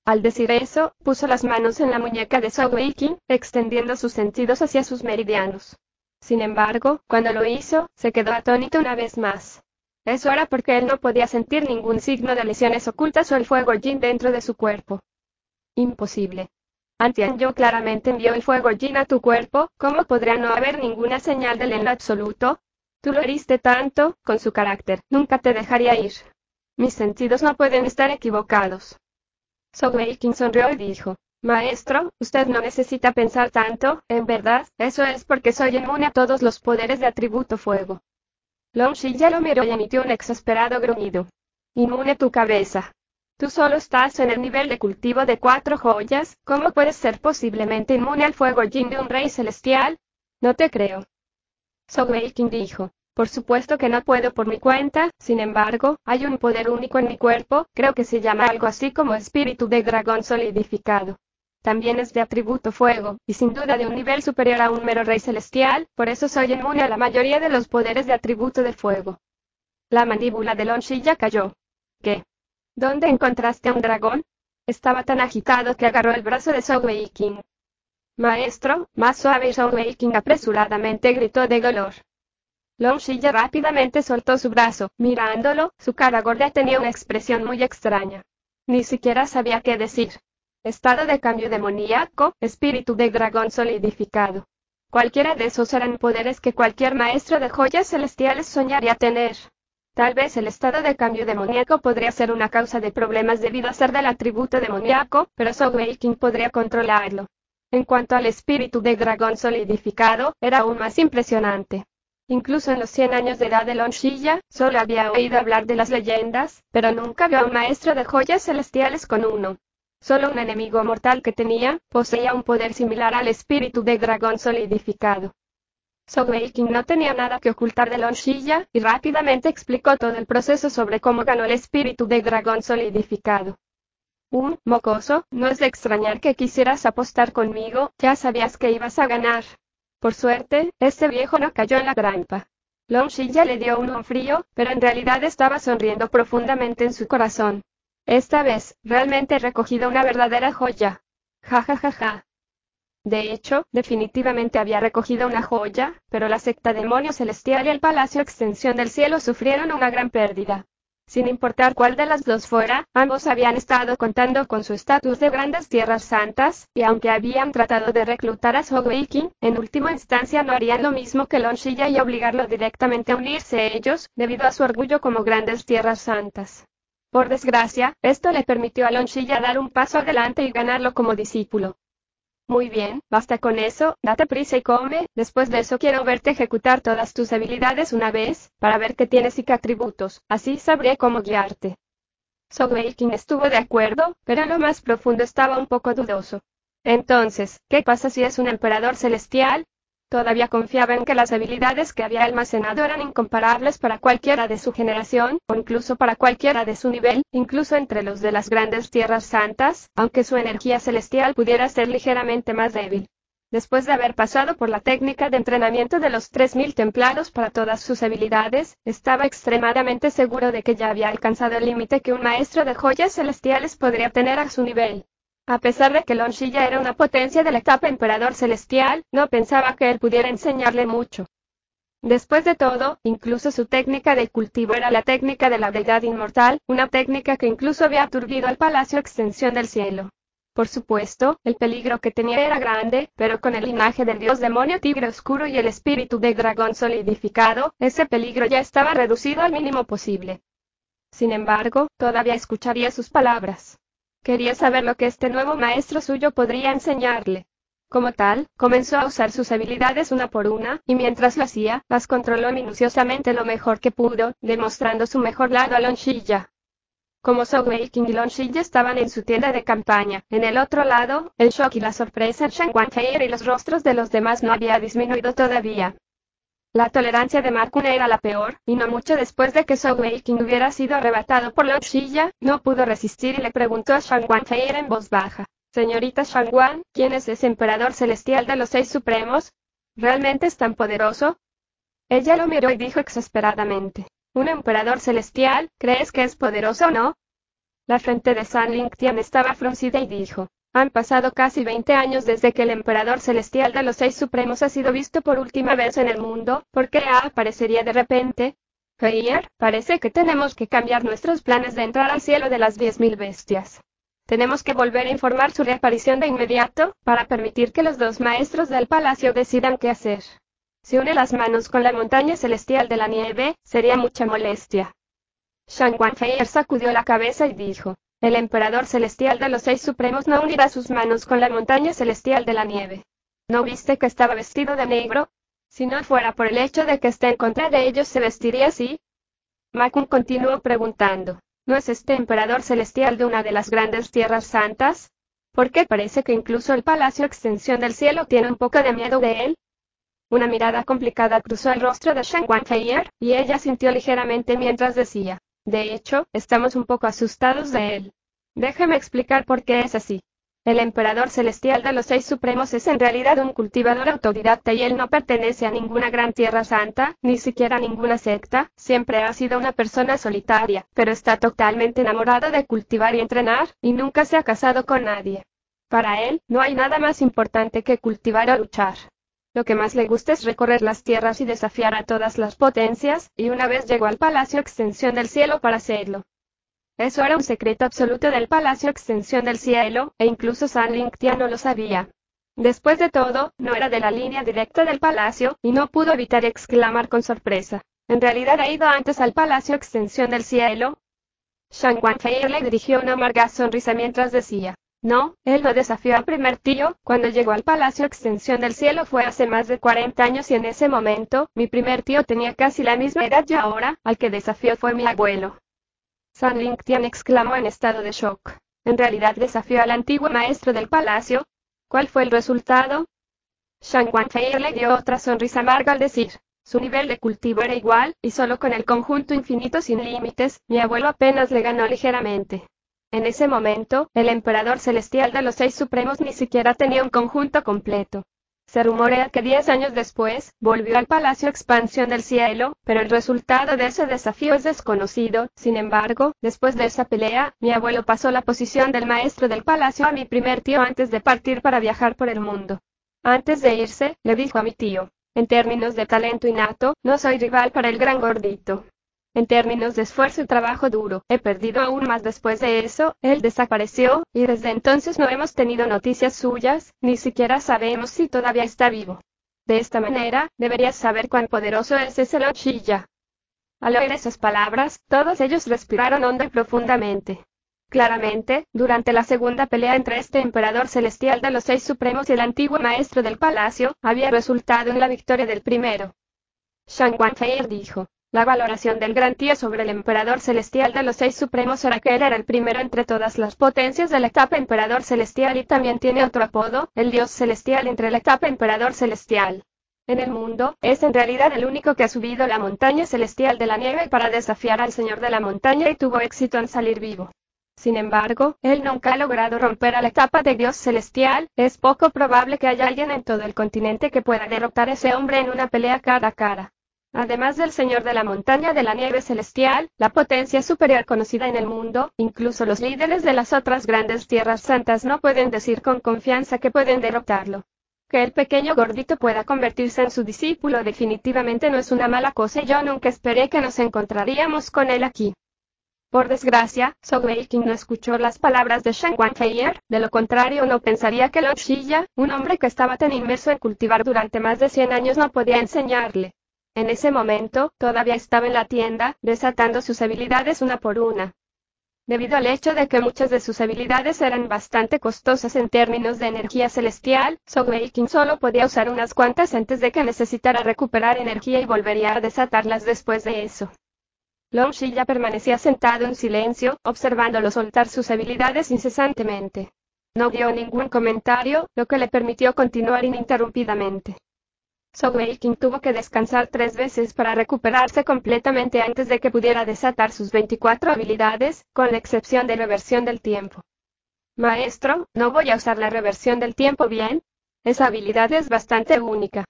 Al decir eso, puso las manos en la muñeca de Zhou Weiqing, extendiendo sus sentidos hacia sus meridianos. Sin embargo, cuando lo hizo, se quedó atónito una vez más. Eso era porque él no podía sentir ningún signo de lesiones ocultas o el fuego Jin dentro de su cuerpo. Imposible. Antian-yo claramente envió el fuego Jin a tu cuerpo, ¿cómo podría no haber ninguna señal de él en lo absoluto? Tú lo heriste tanto, con su carácter, nunca te dejaría ir. Mis sentidos no pueden estar equivocados. Zhou Weiqing sonrió y dijo, Maestro, usted no necesita pensar tanto, en verdad, eso es porque soy inmune a todos los poderes de atributo fuego. Long Zhiya lo miró y emitió un exasperado gruñido. Inmune tu cabeza. Tú solo estás en el nivel de cultivo de 4 joyas, ¿cómo puedes ser posiblemente inmune al fuego Jin de un rey celestial? No te creo. Zhou Weiqing dijo, por supuesto que no puedo por mi cuenta, sin embargo, hay un poder único en mi cuerpo, creo que se llama algo así como espíritu de dragón solidificado. También es de atributo fuego, y sin duda de un nivel superior a un mero rey celestial, por eso soy inmune a la mayoría de los poderes de atributo de fuego. La mandíbula de Long Zhiya cayó. ¿Qué? ¿Dónde encontraste a un dragón? Estaba tan agitado que agarró el brazo de Zhou Weiqing. Maestro, más suave, y Zhou Weiqing apresuradamente gritó de dolor. Long Zhiya rápidamente soltó su brazo, mirándolo, su cara gorda tenía una expresión muy extraña. Ni siquiera sabía qué decir. Estado de cambio demoníaco, espíritu de dragón solidificado. Cualquiera de esos eran poderes que cualquier maestro de joyas celestiales soñaría tener. Tal vez el estado de cambio demoníaco podría ser una causa de problemas debido a ser del atributo demoníaco, pero Zhou Weiqing podría controlarlo. En cuanto al espíritu de dragón solidificado, era aún más impresionante. Incluso en los 100 años de edad de Long Zhiya, solo había oído hablar de las leyendas, pero nunca vio a un maestro de joyas celestiales con uno. Solo un enemigo mortal que tenía, poseía un poder similar al espíritu de dragón solidificado. Zhou Weiqing no tenía nada que ocultar de Long Zhiya, y rápidamente explicó todo el proceso sobre cómo ganó el espíritu de dragón solidificado. Mocoso, no es de extrañar que quisieras apostar conmigo, ya sabías que ibas a ganar. Por suerte, ese viejo no cayó en la trampa. Long Zhiya le dio un frío, pero en realidad estaba sonriendo profundamente en su corazón. Esta vez, realmente he recogido una verdadera joya. Ja ja ja ja. De hecho, definitivamente había recogido una joya, pero la secta Demonio Celestial y el Palacio Extensión del Cielo sufrieron una gran pérdida. Sin importar cuál de las dos fuera, ambos habían estado contando con su estatus de grandes tierras santas, y aunque habían tratado de reclutar a Zhou Weiqing, en última instancia no harían lo mismo que Long Zhiya y obligarlo directamente a unirse a ellos, debido a su orgullo como grandes tierras santas. Por desgracia, esto le permitió a Long Zhiya dar un paso adelante y ganarlo como discípulo. Muy bien, basta con eso, date prisa y come, después de eso quiero verte ejecutar todas tus habilidades una vez, para ver qué tienes y qué atributos, así sabré cómo guiarte. Zhou Weiqing estuvo de acuerdo, pero en lo más profundo estaba un poco dudoso. Entonces, ¿qué pasa si es un emperador celestial? Todavía confiaba en que las habilidades que había almacenado eran incomparables para cualquiera de su generación, o incluso para cualquiera de su nivel, incluso entre los de las grandes tierras santas, aunque su energía celestial pudiera ser ligeramente más débil. Después de haber pasado por la técnica de entrenamiento de los 3000 templados para todas sus habilidades, estaba extremadamente seguro de que ya había alcanzado el límite que un maestro de joyas celestiales podría tener a su nivel. A pesar de que Long Zhiya era una potencia de la etapa emperador celestial, no pensaba que él pudiera enseñarle mucho. Después de todo, incluso su técnica de cultivo era la técnica de la deidad inmortal, una técnica que incluso había aturdido al Palacio Extensión del Cielo. Por supuesto, el peligro que tenía era grande, pero con el linaje del dios demonio tigre oscuro y el espíritu de dragón solidificado, ese peligro ya estaba reducido al mínimo posible. Sin embargo, todavía escucharía sus palabras. Quería saber lo que este nuevo maestro suyo podría enseñarle. Como tal, comenzó a usar sus habilidades una por una, y mientras lo hacía, las controló minuciosamente lo mejor que pudo, demostrando su mejor lado a Long Zhiya. Como Zhou Weiqing y Long Zhiya estaban en su tienda de campaña, en el otro lado, el shock y la sorpresa en Shen Wanhei y los rostros de los demás no había disminuido todavía. La tolerancia de Ma Kun era la peor, y no mucho después de que Zhou Weiqing hubiera sido arrebatado por Long Shilla, no pudo resistir y le preguntó a Shang Wanfei en voz baja: «Señorita Shangwan, ¿quién es ese emperador celestial de los 6 supremos? ¿Realmente es tan poderoso?» Ella lo miró y dijo exasperadamente: «¿Un emperador celestial? ¿Crees que es poderoso o no?» La frente de San Lingtian estaba fruncida y dijo: «Han pasado casi 20 años desde que el emperador celestial de los 6 supremos ha sido visto por última vez en el mundo, ¿por qué aparecería de repente? Feier, parece que tenemos que cambiar nuestros planes de entrar al cielo de las 10.000 bestias. Tenemos que volver a informar su reaparición de inmediato, para permitir que los 2 maestros del palacio decidan qué hacer. Si une las manos con la montaña celestial de la nieve, sería mucha molestia». Shang Wanfei sacudió la cabeza y dijo: «El emperador celestial de los 6 supremos no unirá sus manos con la montaña celestial de la nieve. ¿No viste que estaba vestido de negro? Si no fuera por el hecho de que esté en contra de ellos, ¿se vestiría así?» Ma Kun continuó preguntando: «¿No es este emperador celestial de una de las grandes tierras santas? ¿Por qué parece que incluso el Palacio Extensión del Cielo tiene un poco de miedo de él?» Una mirada complicada cruzó el rostro de Shang Wanfei, y ella sintió ligeramente mientras decía: «De hecho, estamos un poco asustados de él. Déjeme explicar por qué es así. El emperador celestial de los 6 supremos es en realidad un cultivador autodidacta y él no pertenece a ninguna gran tierra santa, ni siquiera a ninguna secta, siempre ha sido una persona solitaria, pero está totalmente enamorado de cultivar y entrenar, y nunca se ha casado con nadie. Para él, no hay nada más importante que cultivar o luchar. Lo que más le gusta es recorrer las tierras y desafiar a todas las potencias, y una vez llegó al Palacio Extensión del Cielo para hacerlo. Eso era un secreto absoluto del Palacio Extensión del Cielo, e incluso San Lingtian no lo sabía. Después de todo, no era de la línea directa del palacio, y no pudo evitar exclamar con sorpresa: «¿En realidad ha ido antes al Palacio Extensión del Cielo?» Shang Wanfei le dirigió una amarga sonrisa mientras decía: «No, él no desafió al primer tío. Cuando llegó al Palacio Extensión del Cielo fue hace más de 40 años y en ese momento, mi primer tío tenía casi la misma edad y ahora, al que desafió fue mi abuelo». San Lingtian exclamó en estado de shock: «¿En realidad desafió al antiguo maestro del palacio? ¿Cuál fue el resultado?» Shang Wanfei le dio otra sonrisa amarga al decir: «Su nivel de cultivo era igual, y solo con el conjunto infinito sin límites, mi abuelo apenas le ganó ligeramente. En ese momento, el emperador celestial de los 6 supremos ni siquiera tenía un conjunto completo. Se rumorea que 10 años después, volvió al Palacio Expansión del Cielo, pero el resultado de ese desafío es desconocido. Sin embargo, después de esa pelea, mi abuelo pasó la posición del maestro del palacio a mi primer tío antes de partir para viajar por el mundo. Antes de irse, le dijo a mi tío: en términos de talento innato, no soy rival para el gran gordito. En términos de esfuerzo y trabajo duro, he perdido aún más. Después de eso, él desapareció, y desde entonces no hemos tenido noticias suyas, ni siquiera sabemos si todavía está vivo. De esta manera, deberías saber cuán poderoso es ese Long Shilla». Al oír esas palabras, todos ellos respiraron hondo y profundamente. Claramente, durante la segunda pelea entre este emperador celestial de los 6 supremos y el antiguo maestro del palacio, había resultado en la victoria del primero. Shang Wanfei dijo: «La valoración del gran tío sobre el emperador celestial de los 6 supremos era que él era el primero entre todas las potencias de la etapa emperador celestial y también tiene otro apodo, el dios celestial entre la etapa emperador celestial. En el mundo, es en realidad el único que ha subido la montaña celestial de la nieve para desafiar al señor de la montaña y tuvo éxito en salir vivo. Sin embargo, él nunca ha logrado romper a la etapa de dios celestial. Es poco probable que haya alguien en todo el continente que pueda derrotar a ese hombre en una pelea cara a cara. Además del señor de la montaña de la nieve celestial, la potencia superior conocida en el mundo, incluso los líderes de las otras grandes tierras santas no pueden decir con confianza que pueden derrotarlo. Que el pequeño gordito pueda convertirse en su discípulo definitivamente no es una mala cosa y yo nunca esperé que nos encontraríamos con él aquí». Por desgracia, Zhou Weiqing no escuchó las palabras de Shang Wanfei, de lo contrario no pensaría que Long Shilla, un hombre que estaba tan inmerso en cultivar durante más de 100 años, no podía enseñarle. En ese momento, todavía estaba en la tienda, desatando sus habilidades una por una. Debido al hecho de que muchas de sus habilidades eran bastante costosas en términos de energía celestial, Zhou Weiqing solo podía usar unas cuantas antes de que necesitara recuperar energía y volvería a desatarlas después de eso. Long Shilla permanecía sentado en silencio, observándolo soltar sus habilidades incesantemente. No dio ningún comentario, lo que le permitió continuar ininterrumpidamente. Wei-King tuvo que descansar 3 veces para recuperarse completamente antes de que pudiera desatar sus 24 habilidades, con la excepción de reversión del tiempo. Maestro, ¿no voy a usar la reversión del tiempo bien? Esa habilidad es bastante única.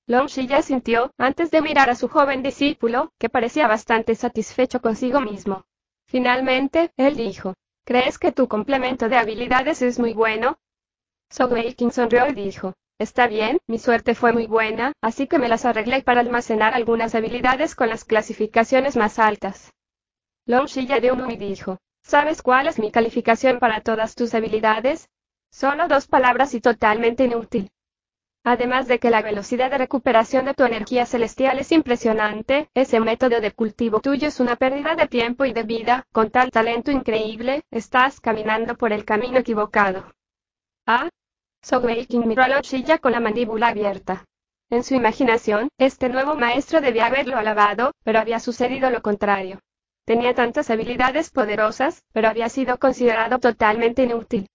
Long Shilla sintió, antes de mirar a su joven discípulo, que parecía bastante satisfecho consigo mismo. Finalmente, él dijo, ¿crees que tu complemento de habilidades es muy bueno? Wei-King sonrió y dijo, está bien, mi suerte fue muy buena, así que me las arreglé para almacenar algunas habilidades con las clasificaciones más altas. Long Shilla dio un y dijo, ¿sabes cuál es mi calificación para todas tus habilidades? Solo 2 palabras y totalmente inútil. Además de que la velocidad de recuperación de tu energía celestial es impresionante, ese método de cultivo tuyo es una pérdida de tiempo y de vida, con tal talento increíble, estás caminando por el camino equivocado. Ah. Wei-King miró a Long Shilla con la mandíbula abierta. En su imaginación, este nuevo maestro debía haberlo alabado, pero había sucedido lo contrario. Tenía tantas habilidades poderosas, pero había sido considerado totalmente inútil.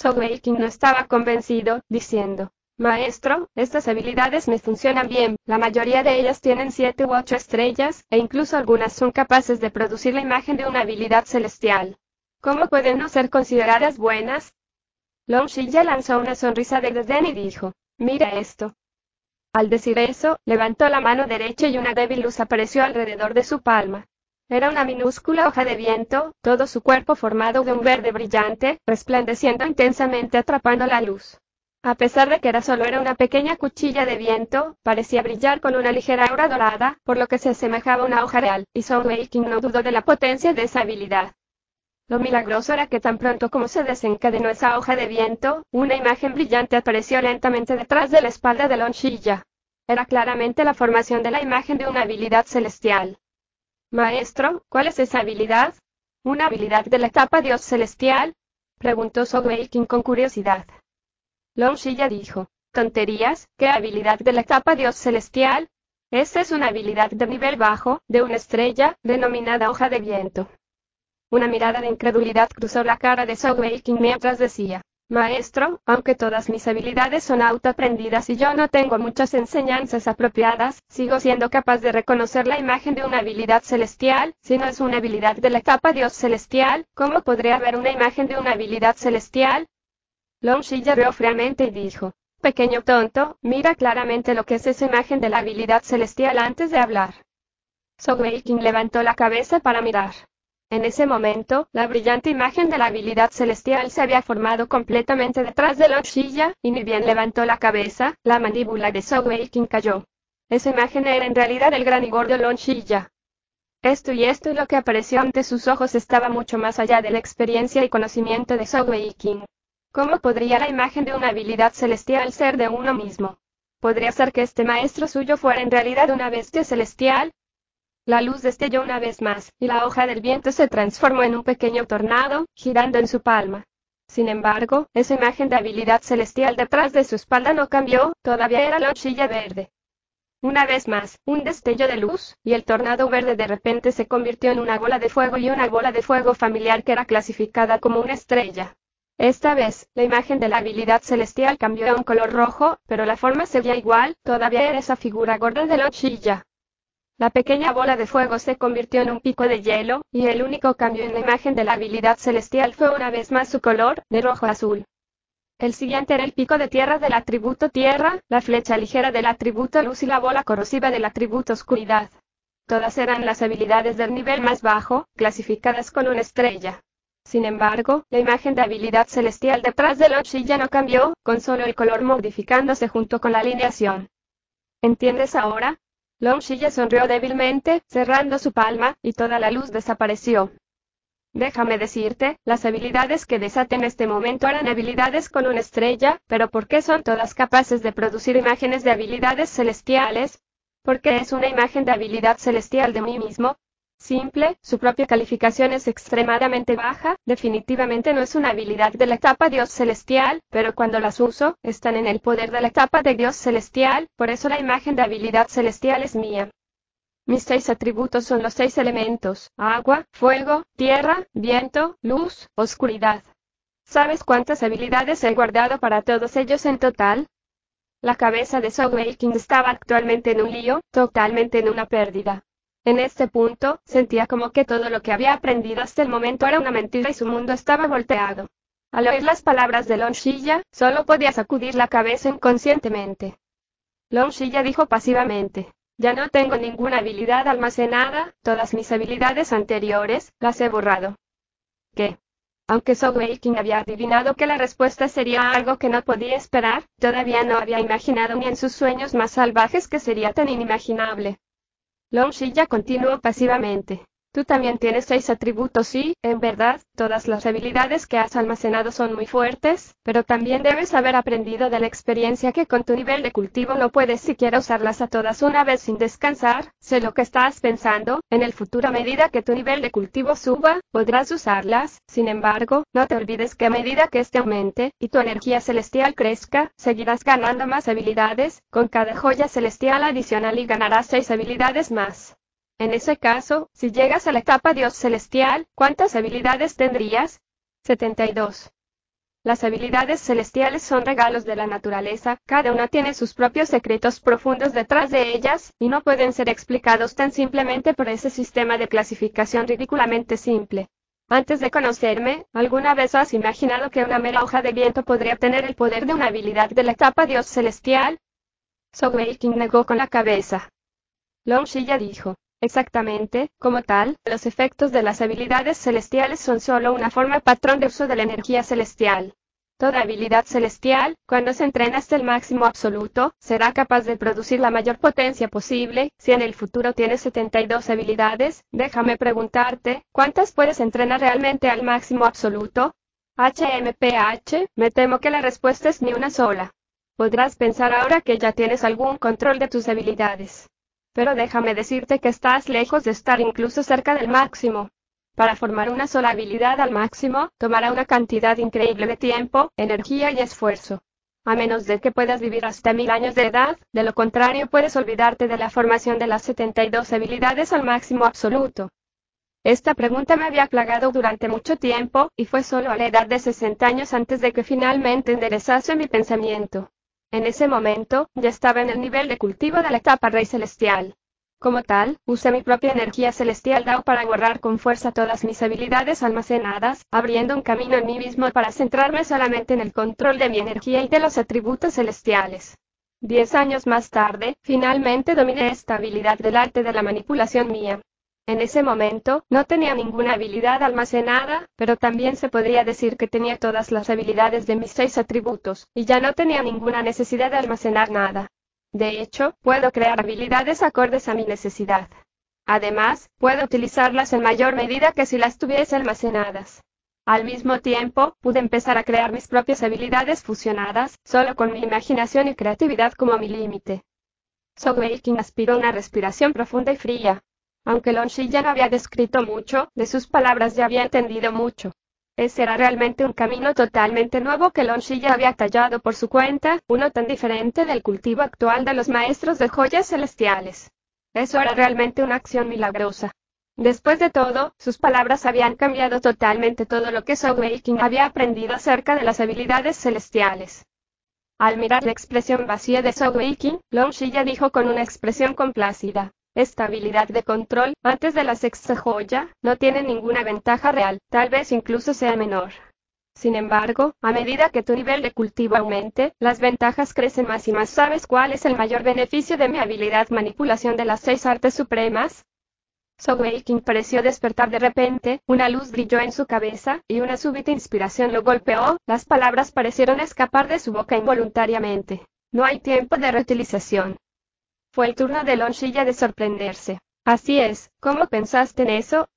Wei-King no estaba convencido, diciendo, Maestro, estas habilidades me funcionan bien, la mayoría de ellas tienen 7 u 8 estrellas, e incluso algunas son capaces de producir la imagen de una habilidad celestial. ¿Cómo pueden no ser consideradas buenas? Long Shilla lanzó una sonrisa de desdén y dijo, mira esto. Al decir eso, levantó la mano derecha y una débil luz apareció alrededor de su palma. Era una minúscula hoja de viento, todo su cuerpo formado de un verde brillante, resplandeciendo intensamente atrapando la luz. A pesar de que era una pequeña cuchilla de viento, parecía brillar con una ligera aura dorada, por lo que se asemejaba a una hoja real, y Wei-King no dudó de la potencia de esa habilidad. Lo milagroso era que tan pronto como se desencadenó esa hoja de viento, una imagen brillante apareció lentamente detrás de la espalda de Long Shilla. Era claramente la formación de la imagen de una habilidad celestial. Maestro, ¿cuál es esa habilidad? ¿Una habilidad de la etapa Dios celestial? Preguntó Wei-King con curiosidad. Long Shilla dijo, tonterías, ¿qué habilidad de la etapa Dios celestial? Esa es una habilidad de nivel bajo, de una estrella, denominada hoja de viento. Una mirada de incredulidad cruzó la cara de Wei-King mientras decía, Maestro, aunque todas mis habilidades son autoaprendidas y yo no tengo muchas enseñanzas apropiadas, sigo siendo capaz de reconocer la imagen de una habilidad celestial. Si no es una habilidad de la etapa Dios celestial, ¿cómo podría haber una imagen de una habilidad celestial? Long Shilla rió fríamente y dijo, pequeño tonto, mira claramente lo que es esa imagen de la habilidad celestial antes de hablar. Wei-King levantó la cabeza para mirar. En ese momento, la brillante imagen de la habilidad celestial se había formado completamente detrás de Long Shilla, y ni bien levantó la cabeza, la mandíbula de Wei-King cayó. Esa imagen era en realidad el gran y gordo Long Shilla. Esto y lo que apareció ante sus ojos estaba mucho más allá de la experiencia y conocimiento de Wei-King. ¿Cómo podría la imagen de una habilidad celestial ser de uno mismo? ¿Podría ser que este maestro suyo fuera en realidad una bestia celestial? La luz destelló una vez más, y la hoja del viento se transformó en un pequeño tornado, girando en su palma. Sin embargo, esa imagen de habilidad celestial detrás de su espalda no cambió, todavía era la Long-Shilla verde. Una vez más, un destello de luz, y el tornado verde de repente se convirtió en una bola de fuego y una bola de fuego familiar que era clasificada como una estrella. Esta vez, la imagen de la habilidad celestial cambió a un color rojo, pero la forma seguía igual, todavía era esa figura gorda de Long-Shilla. La pequeña bola de fuego se convirtió en un pico de hielo, y el único cambio en la imagen de la habilidad celestial fue una vez más su color, de rojo a azul. El siguiente era el pico de tierra del atributo tierra, la flecha ligera del atributo luz y la bola corrosiva del atributo oscuridad. Todas eran las habilidades del nivel más bajo, clasificadas con una estrella. Sin embargo, la imagen de habilidad celestial detrás de Long-Shilla no cambió, con solo el color modificándose junto con la alineación. ¿Entiendes ahora? Long-Shilla sonrió débilmente, cerrando su palma, y toda la luz desapareció. Déjame decirte, las habilidades que desaté en este momento eran habilidades con una estrella, pero ¿por qué son todas capaces de producir imágenes de habilidades celestiales? ¿Por qué es una imagen de habilidad celestial de mí mismo? Simple, su propia calificación es extremadamente baja, definitivamente no es una habilidad de la etapa Dios celestial, pero cuando las uso, están en el poder de la etapa de Dios celestial, por eso la imagen de habilidad celestial es mía. Mis 6 atributos son los 6 elementos: agua, fuego, tierra, viento, luz, oscuridad. ¿Sabes cuántas habilidades he guardado para todos ellos en total? La cabeza de Zhou Weiqing estaba actualmente en un lío, totalmente en una pérdida. En este punto, sentía como que todo lo que había aprendido hasta el momento era una mentira y su mundo estaba volteado. Al oír las palabras de Long Xiya, solo podía sacudir la cabeza inconscientemente. Long Xiya dijo pasivamente: ya no tengo ninguna habilidad almacenada, todas mis habilidades anteriores, las he borrado. ¿Qué? Aunque Zhou Weiqing había adivinado que la respuesta sería algo que no podía esperar, todavía no había imaginado ni en sus sueños más salvajes que sería tan inimaginable. Long Xiya continuó pasivamente. Tú también tienes 6 atributos y, en verdad, todas las habilidades que has almacenado son muy fuertes, pero también debes haber aprendido de la experiencia que con tu nivel de cultivo no puedes siquiera usarlas a todas una vez sin descansar. Sé lo que estás pensando, en el futuro a medida que tu nivel de cultivo suba, podrás usarlas. Sin embargo, no te olvides que a medida que este aumente, y tu energía celestial crezca, seguirás ganando más habilidades, con cada joya celestial adicional y ganarás 6 habilidades más. En ese caso, si llegas a la etapa Dios celestial, ¿cuántas habilidades tendrías? 72. Las habilidades celestiales son regalos de la naturaleza, cada una tiene sus propios secretos profundos detrás de ellas, y no pueden ser explicados tan simplemente por ese sistema de clasificación ridículamente simple. Antes de conocerme, ¿alguna vez has imaginado que una mera hoja de viento podría tener el poder de una habilidad de la etapa Dios celestial? Zhou Weiqing negó con la cabeza. Long Xiya dijo: exactamente, como tal, los efectos de las habilidades celestiales son solo una forma patrón de uso de la energía celestial. Toda habilidad celestial, cuando se entrena hasta el máximo absoluto, será capaz de producir la mayor potencia posible. Si en el futuro tienes 72 habilidades, déjame preguntarte, ¿cuántas puedes entrenar realmente al máximo absoluto? HMPH, me temo que la respuesta es ni una sola. Podrás pensar ahora que ya tienes algún control de tus habilidades. Pero déjame decirte que estás lejos de estar incluso cerca del máximo. Para formar una sola habilidad al máximo, tomará una cantidad increíble de tiempo, energía y esfuerzo. A menos de que puedas vivir hasta 1000 años de edad, de lo contrario puedes olvidarte de la formación de las 72 habilidades al máximo absoluto. Esta pregunta me había plagado durante mucho tiempo, y fue solo a la edad de 60 años antes de que finalmente enderezase mi pensamiento. En ese momento, ya estaba en el nivel de cultivo de la etapa Rey Celestial. Como tal, usé mi propia energía celestial Dao para borrar con fuerza todas mis habilidades almacenadas, abriendo un camino en mí mismo para centrarme solamente en el control de mi energía y de los atributos celestiales. 10 años más tarde, finalmente dominé esta habilidad del arte de la manipulación mía. En ese momento, no tenía ninguna habilidad almacenada, pero también se podría decir que tenía todas las habilidades de mis 6 atributos, y ya no tenía ninguna necesidad de almacenar nada. De hecho, puedo crear habilidades acordes a mi necesidad. Además, puedo utilizarlas en mayor medida que si las tuviese almacenadas. Al mismo tiempo, pude empezar a crear mis propias habilidades fusionadas, solo con mi imaginación y creatividad como mi límite. Zhou Weiqing aspiró una respiración profunda y fría. Aunque Long Xiya no había descrito mucho, de sus palabras ya había entendido mucho. Ese era realmente un camino totalmente nuevo que Long Xiya había tallado por su cuenta, uno tan diferente del cultivo actual de los maestros de joyas celestiales. Eso era realmente una acción milagrosa. Después de todo, sus palabras habían cambiado totalmente todo lo que Zhou Weiqing había aprendido acerca de las habilidades celestiales. Al mirar la expresión vacía de Zhou Weiqing, Long Xiya dijo con una expresión complacida: esta habilidad de control, antes de la sexta joya, no tiene ninguna ventaja real, tal vez incluso sea menor. Sin embargo, a medida que tu nivel de cultivo aumente, las ventajas crecen más y más. ¿Sabes cuál es el mayor beneficio de mi habilidad manipulación de las 6 artes supremas? Zhou Weiqing pareció despertar de repente, una luz brilló en su cabeza, y una súbita inspiración lo golpeó, las palabras parecieron escapar de su boca involuntariamente. No hay tiempo de reutilización. Fue el turno de Long Xiya de sorprenderse. Así es, ¿cómo pensaste en eso?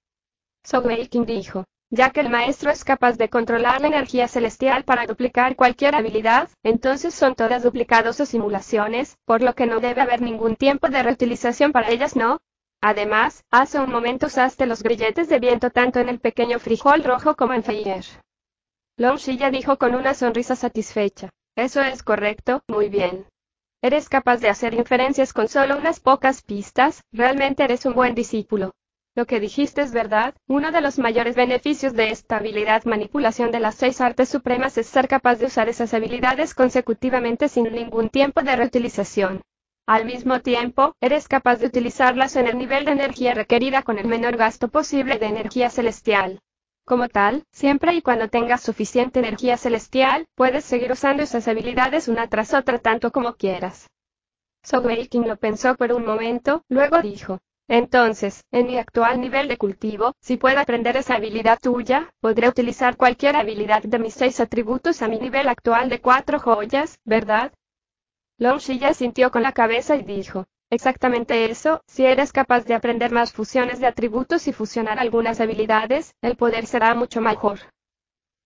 Zhou Weiqing dijo: ya que el maestro es capaz de controlar la energía celestial para duplicar cualquier habilidad, entonces son todas duplicados o simulaciones, por lo que no debe haber ningún tiempo de reutilización para ellas, ¿no? Además, hace un momento usaste los grilletes de viento tanto en el pequeño frijol rojo como en Feier. Long Xiya dijo con una sonrisa satisfecha: eso es correcto, muy bien. Eres capaz de hacer inferencias con solo unas pocas pistas, realmente eres un buen discípulo. Lo que dijiste es verdad, uno de los mayores beneficios de esta habilidad manipulación de las 6 artes supremas es ser capaz de usar esas habilidades consecutivamente sin ningún tiempo de reutilización. Al mismo tiempo, eres capaz de utilizarlas en el nivel de energía requerida con el menor gasto posible de energía celestial. Como tal, siempre y cuando tengas suficiente energía celestial, puedes seguir usando esas habilidades una tras otra tanto como quieras. Sogeking lo pensó por un momento, luego dijo. Entonces, en mi actual nivel de cultivo, si puedo aprender esa habilidad tuya, podré utilizar cualquier habilidad de mis 6 atributos a mi nivel actual de 4 joyas, ¿verdad? Long Shilla sintió con la cabeza y dijo, exactamente eso, si eres capaz de aprender más fusiones de atributos y fusionar algunas habilidades, el poder será mucho mejor.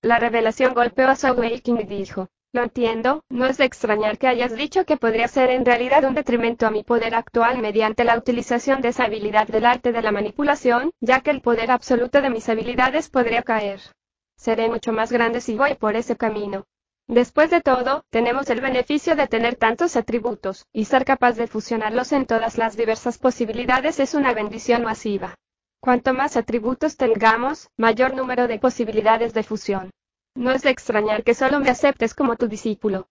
La revelación golpeó a Sogeking y dijo, lo entiendo, no es de extrañar que hayas dicho que podría ser en realidad un detrimento a mi poder actual mediante la utilización de esa habilidad del arte de la manipulación, ya que el poder absoluto de mis habilidades podría caer. Seré mucho más grande si voy por ese camino. Después de todo, tenemos el beneficio de tener tantos atributos, y ser capaz de fusionarlos en todas las diversas posibilidades es una bendición masiva. Cuanto más atributos tengamos, mayor número de posibilidades de fusión. No es de extrañar que solo me aceptes como tu discípulo.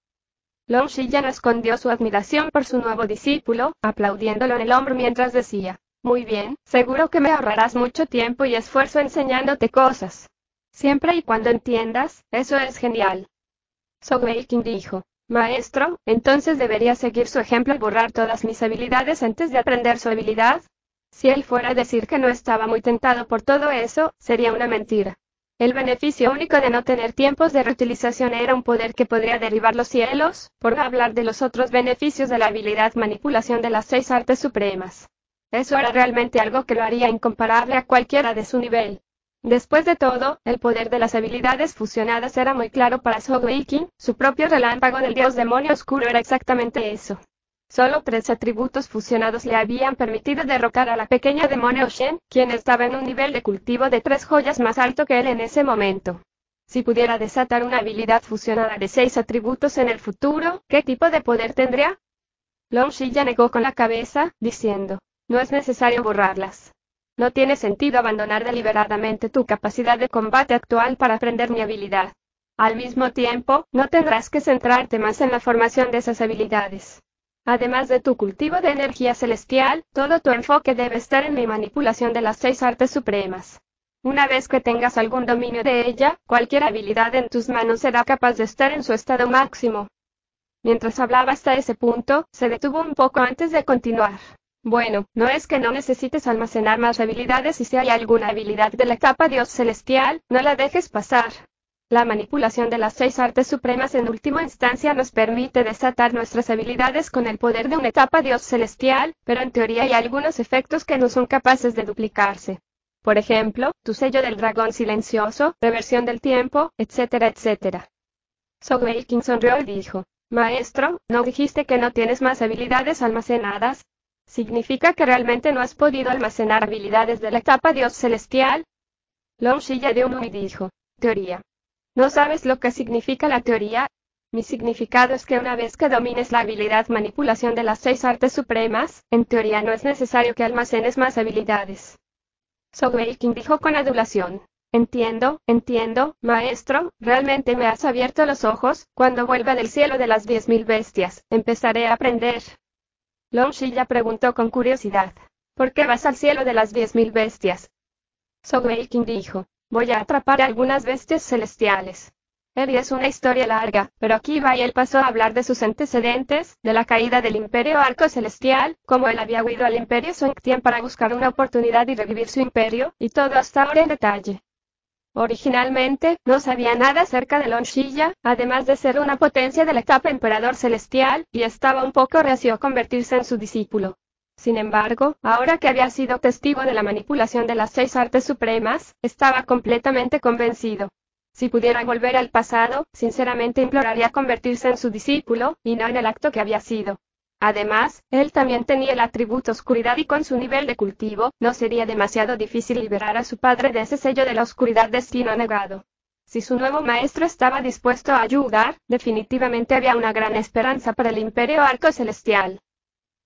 Long Shilla no escondió su admiración por su nuevo discípulo, aplaudiéndolo en el hombro mientras decía, muy bien, seguro que me ahorrarás mucho tiempo y esfuerzo enseñándote cosas. Siempre y cuando entiendas, eso es genial. Sogeking dijo, maestro, entonces debería seguir su ejemplo y borrar todas mis habilidades antes de aprender su habilidad. Si él fuera a decir que no estaba muy tentado por todo eso, sería una mentira. El beneficio único de no tener tiempos de reutilización era un poder que podría derribar los cielos, por no hablar de los otros beneficios de la habilidad manipulación de las 6 artes supremas. Eso era realmente algo que lo haría incomparable a cualquiera de su nivel. Después de todo, el poder de las habilidades fusionadas era muy claro para Sogeking, su propio relámpago del dios demonio oscuro era exactamente eso. Solo 3 atributos fusionados le habían permitido derrotar a la pequeña demonio Shen, quien estaba en un nivel de cultivo de 3 joyas más alto que él en ese momento. Si pudiera desatar una habilidad fusionada de 6 atributos en el futuro, ¿qué tipo de poder tendría? Long Shilla negó con la cabeza, diciendo, no es necesario borrarlas. No tiene sentido abandonar deliberadamente tu capacidad de combate actual para aprender mi habilidad. Al mismo tiempo, no tendrás que centrarte más en la formación de esas habilidades. Además de tu cultivo de energía celestial, todo tu enfoque debe estar en mi manipulación de las 6 artes supremas. Una vez que tengas algún dominio de ella, cualquier habilidad en tus manos será capaz de estar en su estado máximo. Mientras hablaba hasta ese punto, se detuvo un poco antes de continuar. Bueno, no es que no necesites almacenar más habilidades y si hay alguna habilidad de la capa Dios Celestial, no la dejes pasar. La manipulación de las 6 artes supremas en última instancia nos permite desatar nuestras habilidades con el poder de una etapa Dios celestial, pero en teoría hay algunos efectos que no son capaces de duplicarse. Por ejemplo, tu sello del dragón silencioso, reversión del tiempo, etcétera, etcétera. Sogeking sonrió y dijo, maestro, ¿no dijiste que no tienes más habilidades almacenadas? ¿Significa que realmente no has podido almacenar habilidades de la etapa Dios celestial? Long Shilla dio un y dijo, teoría. ¿No sabes lo que significa la teoría? Mi significado es que una vez que domines la habilidad manipulación de las 6 artes supremas, en teoría no es necesario que almacenes más habilidades. Sogeking dijo con adulación. Entiendo, maestro, realmente me has abierto los ojos, cuando vuelva del cielo de las 10.000 bestias, empezaré a aprender. Long Shilla preguntó con curiosidad. ¿Por qué vas al cielo de las 10.000 bestias? Sogeking dijo. Voy a atrapar a algunas bestias celestiales. Es una historia larga, pero aquí va y él pasó a hablar de sus antecedentes, de la caída del Imperio Arco Celestial, cómo él había huido al Imperio Songtian para buscar una oportunidad y revivir su imperio, y todo hasta ahora en detalle. Originalmente, no sabía nada acerca de Long Shilla, además de ser una potencia de la etapa Emperador Celestial, y estaba un poco reacio a convertirse en su discípulo. Sin embargo, ahora que había sido testigo de la manipulación de las 6 artes supremas, estaba completamente convencido. Si pudiera volver al pasado, sinceramente imploraría convertirse en su discípulo, y no en el acto que había sido. Además, él también tenía el atributo oscuridad y con su nivel de cultivo, no sería demasiado difícil liberar a su padre de ese sello de la oscuridad destino negado. Si su nuevo maestro estaba dispuesto a ayudar, definitivamente había una gran esperanza para el Imperio Arco Celestial.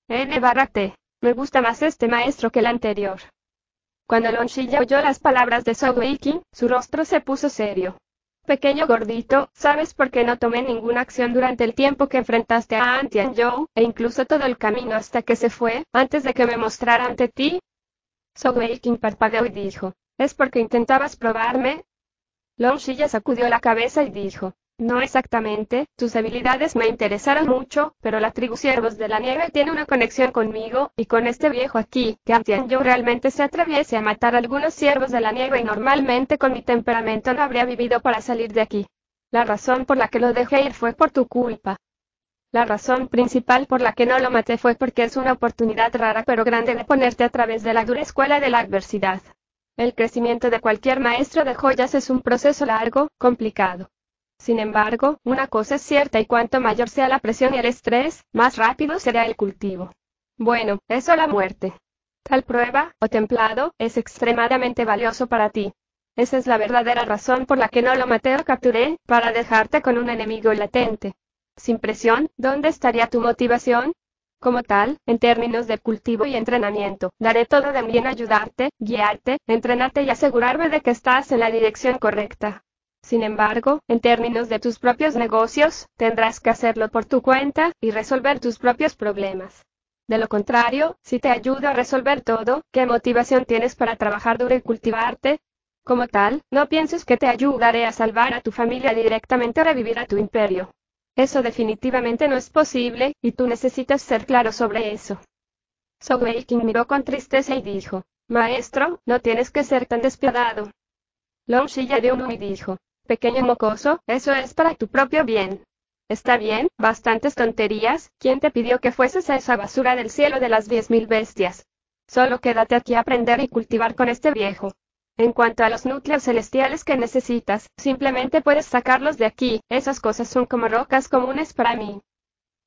N/T. Me gusta más este maestro que el anterior. Cuando Long Shilla oyó las palabras de Zhou Weiqing, su rostro se puso serio. Pequeño gordito, ¿sabes por qué no tomé ninguna acción durante el tiempo que enfrentaste a An Tianzhou, e incluso todo el camino hasta que se fue, antes de que me mostrara ante ti? Zhou Weiqing parpadeó y dijo, ¿es porque intentabas probarme? Long Shilla sacudió la cabeza y dijo, no exactamente, tus habilidades me interesaron mucho, pero la tribu Siervos de la Nieve tiene una conexión conmigo, y con este viejo aquí, que An Tianzhou realmente se atreviese a matar a algunos Siervos de la Nieve y normalmente con mi temperamento no habría vivido para salir de aquí. La razón por la que lo dejé ir fue por tu culpa. La razón principal por la que no lo maté fue porque es una oportunidad rara pero grande de ponerte a través de la dura escuela de la adversidad. El crecimiento de cualquier maestro de joyas es un proceso largo, complicado. Sin embargo, una cosa es cierta y cuanto mayor sea la presión y el estrés, más rápido será el cultivo. Bueno, eso la muerte. Tal prueba, o templado, es extremadamente valioso para ti. Esa es la verdadera razón por la que no lo maté o capturé, para dejarte con un enemigo latente. Sin presión, ¿dónde estaría tu motivación? Como tal, en términos de cultivo y entrenamiento, daré todo de mí en ayudarte, guiarte, entrenarte y asegurarme de que estás en la dirección correcta. Sin embargo, en términos de tus propios negocios, tendrás que hacerlo por tu cuenta, y resolver tus propios problemas. De lo contrario, si te ayudo a resolver todo, ¿qué motivación tienes para trabajar duro y cultivarte? Como tal, no pienses que te ayudaré a salvar a tu familia directamente o revivir a tu imperio. Eso definitivamente no es posible, y tú necesitas ser claro sobre eso. Zhou Weiqing miró con tristeza y dijo, Maestro, no tienes que ser tan despiadado. Long Shilla dio un y dijo, pequeño mocoso, eso es para tu propio bien. Está bien, bastantes tonterías, ¿quién te pidió que fueses a esa basura del cielo de las 10.000 bestias? Solo quédate aquí a aprender y cultivar con este viejo. En cuanto a los núcleos celestiales que necesitas, simplemente puedes sacarlos de aquí, esas cosas son como rocas comunes para mí.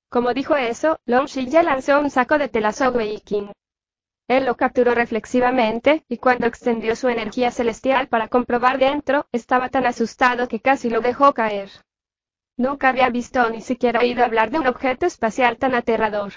Como dijo eso, Long Shilla lanzó un saco de tela a Zhou Weiqing. Él lo capturó reflexivamente, y cuando extendió su energía celestial para comprobar dentro, estaba tan asustado que casi lo dejó caer. Nunca había visto o ni siquiera oído hablar de un objeto espacial tan aterrador.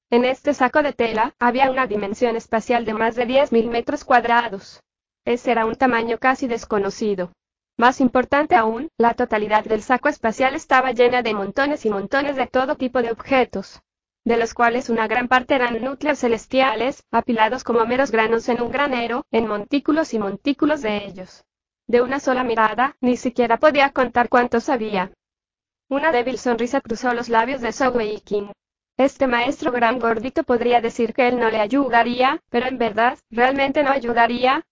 En este saco de tela, había una dimensión espacial de más de 10.000 metros cuadrados. Ese era un tamaño casi desconocido. Más importante aún, la totalidad del saco espacial estaba llena de montones y montones de todo tipo de objetos, de los cuales una gran parte eran núcleos celestiales, apilados como meros granos en un granero, en montículos y montículos de ellos. De una sola mirada, ni siquiera podía contar cuántos había. Una débil sonrisa cruzó los labios de Zhou Weiqing. Este maestro gran gordito podría decir que él no le ayudaría, pero en verdad, realmente no ayudaría.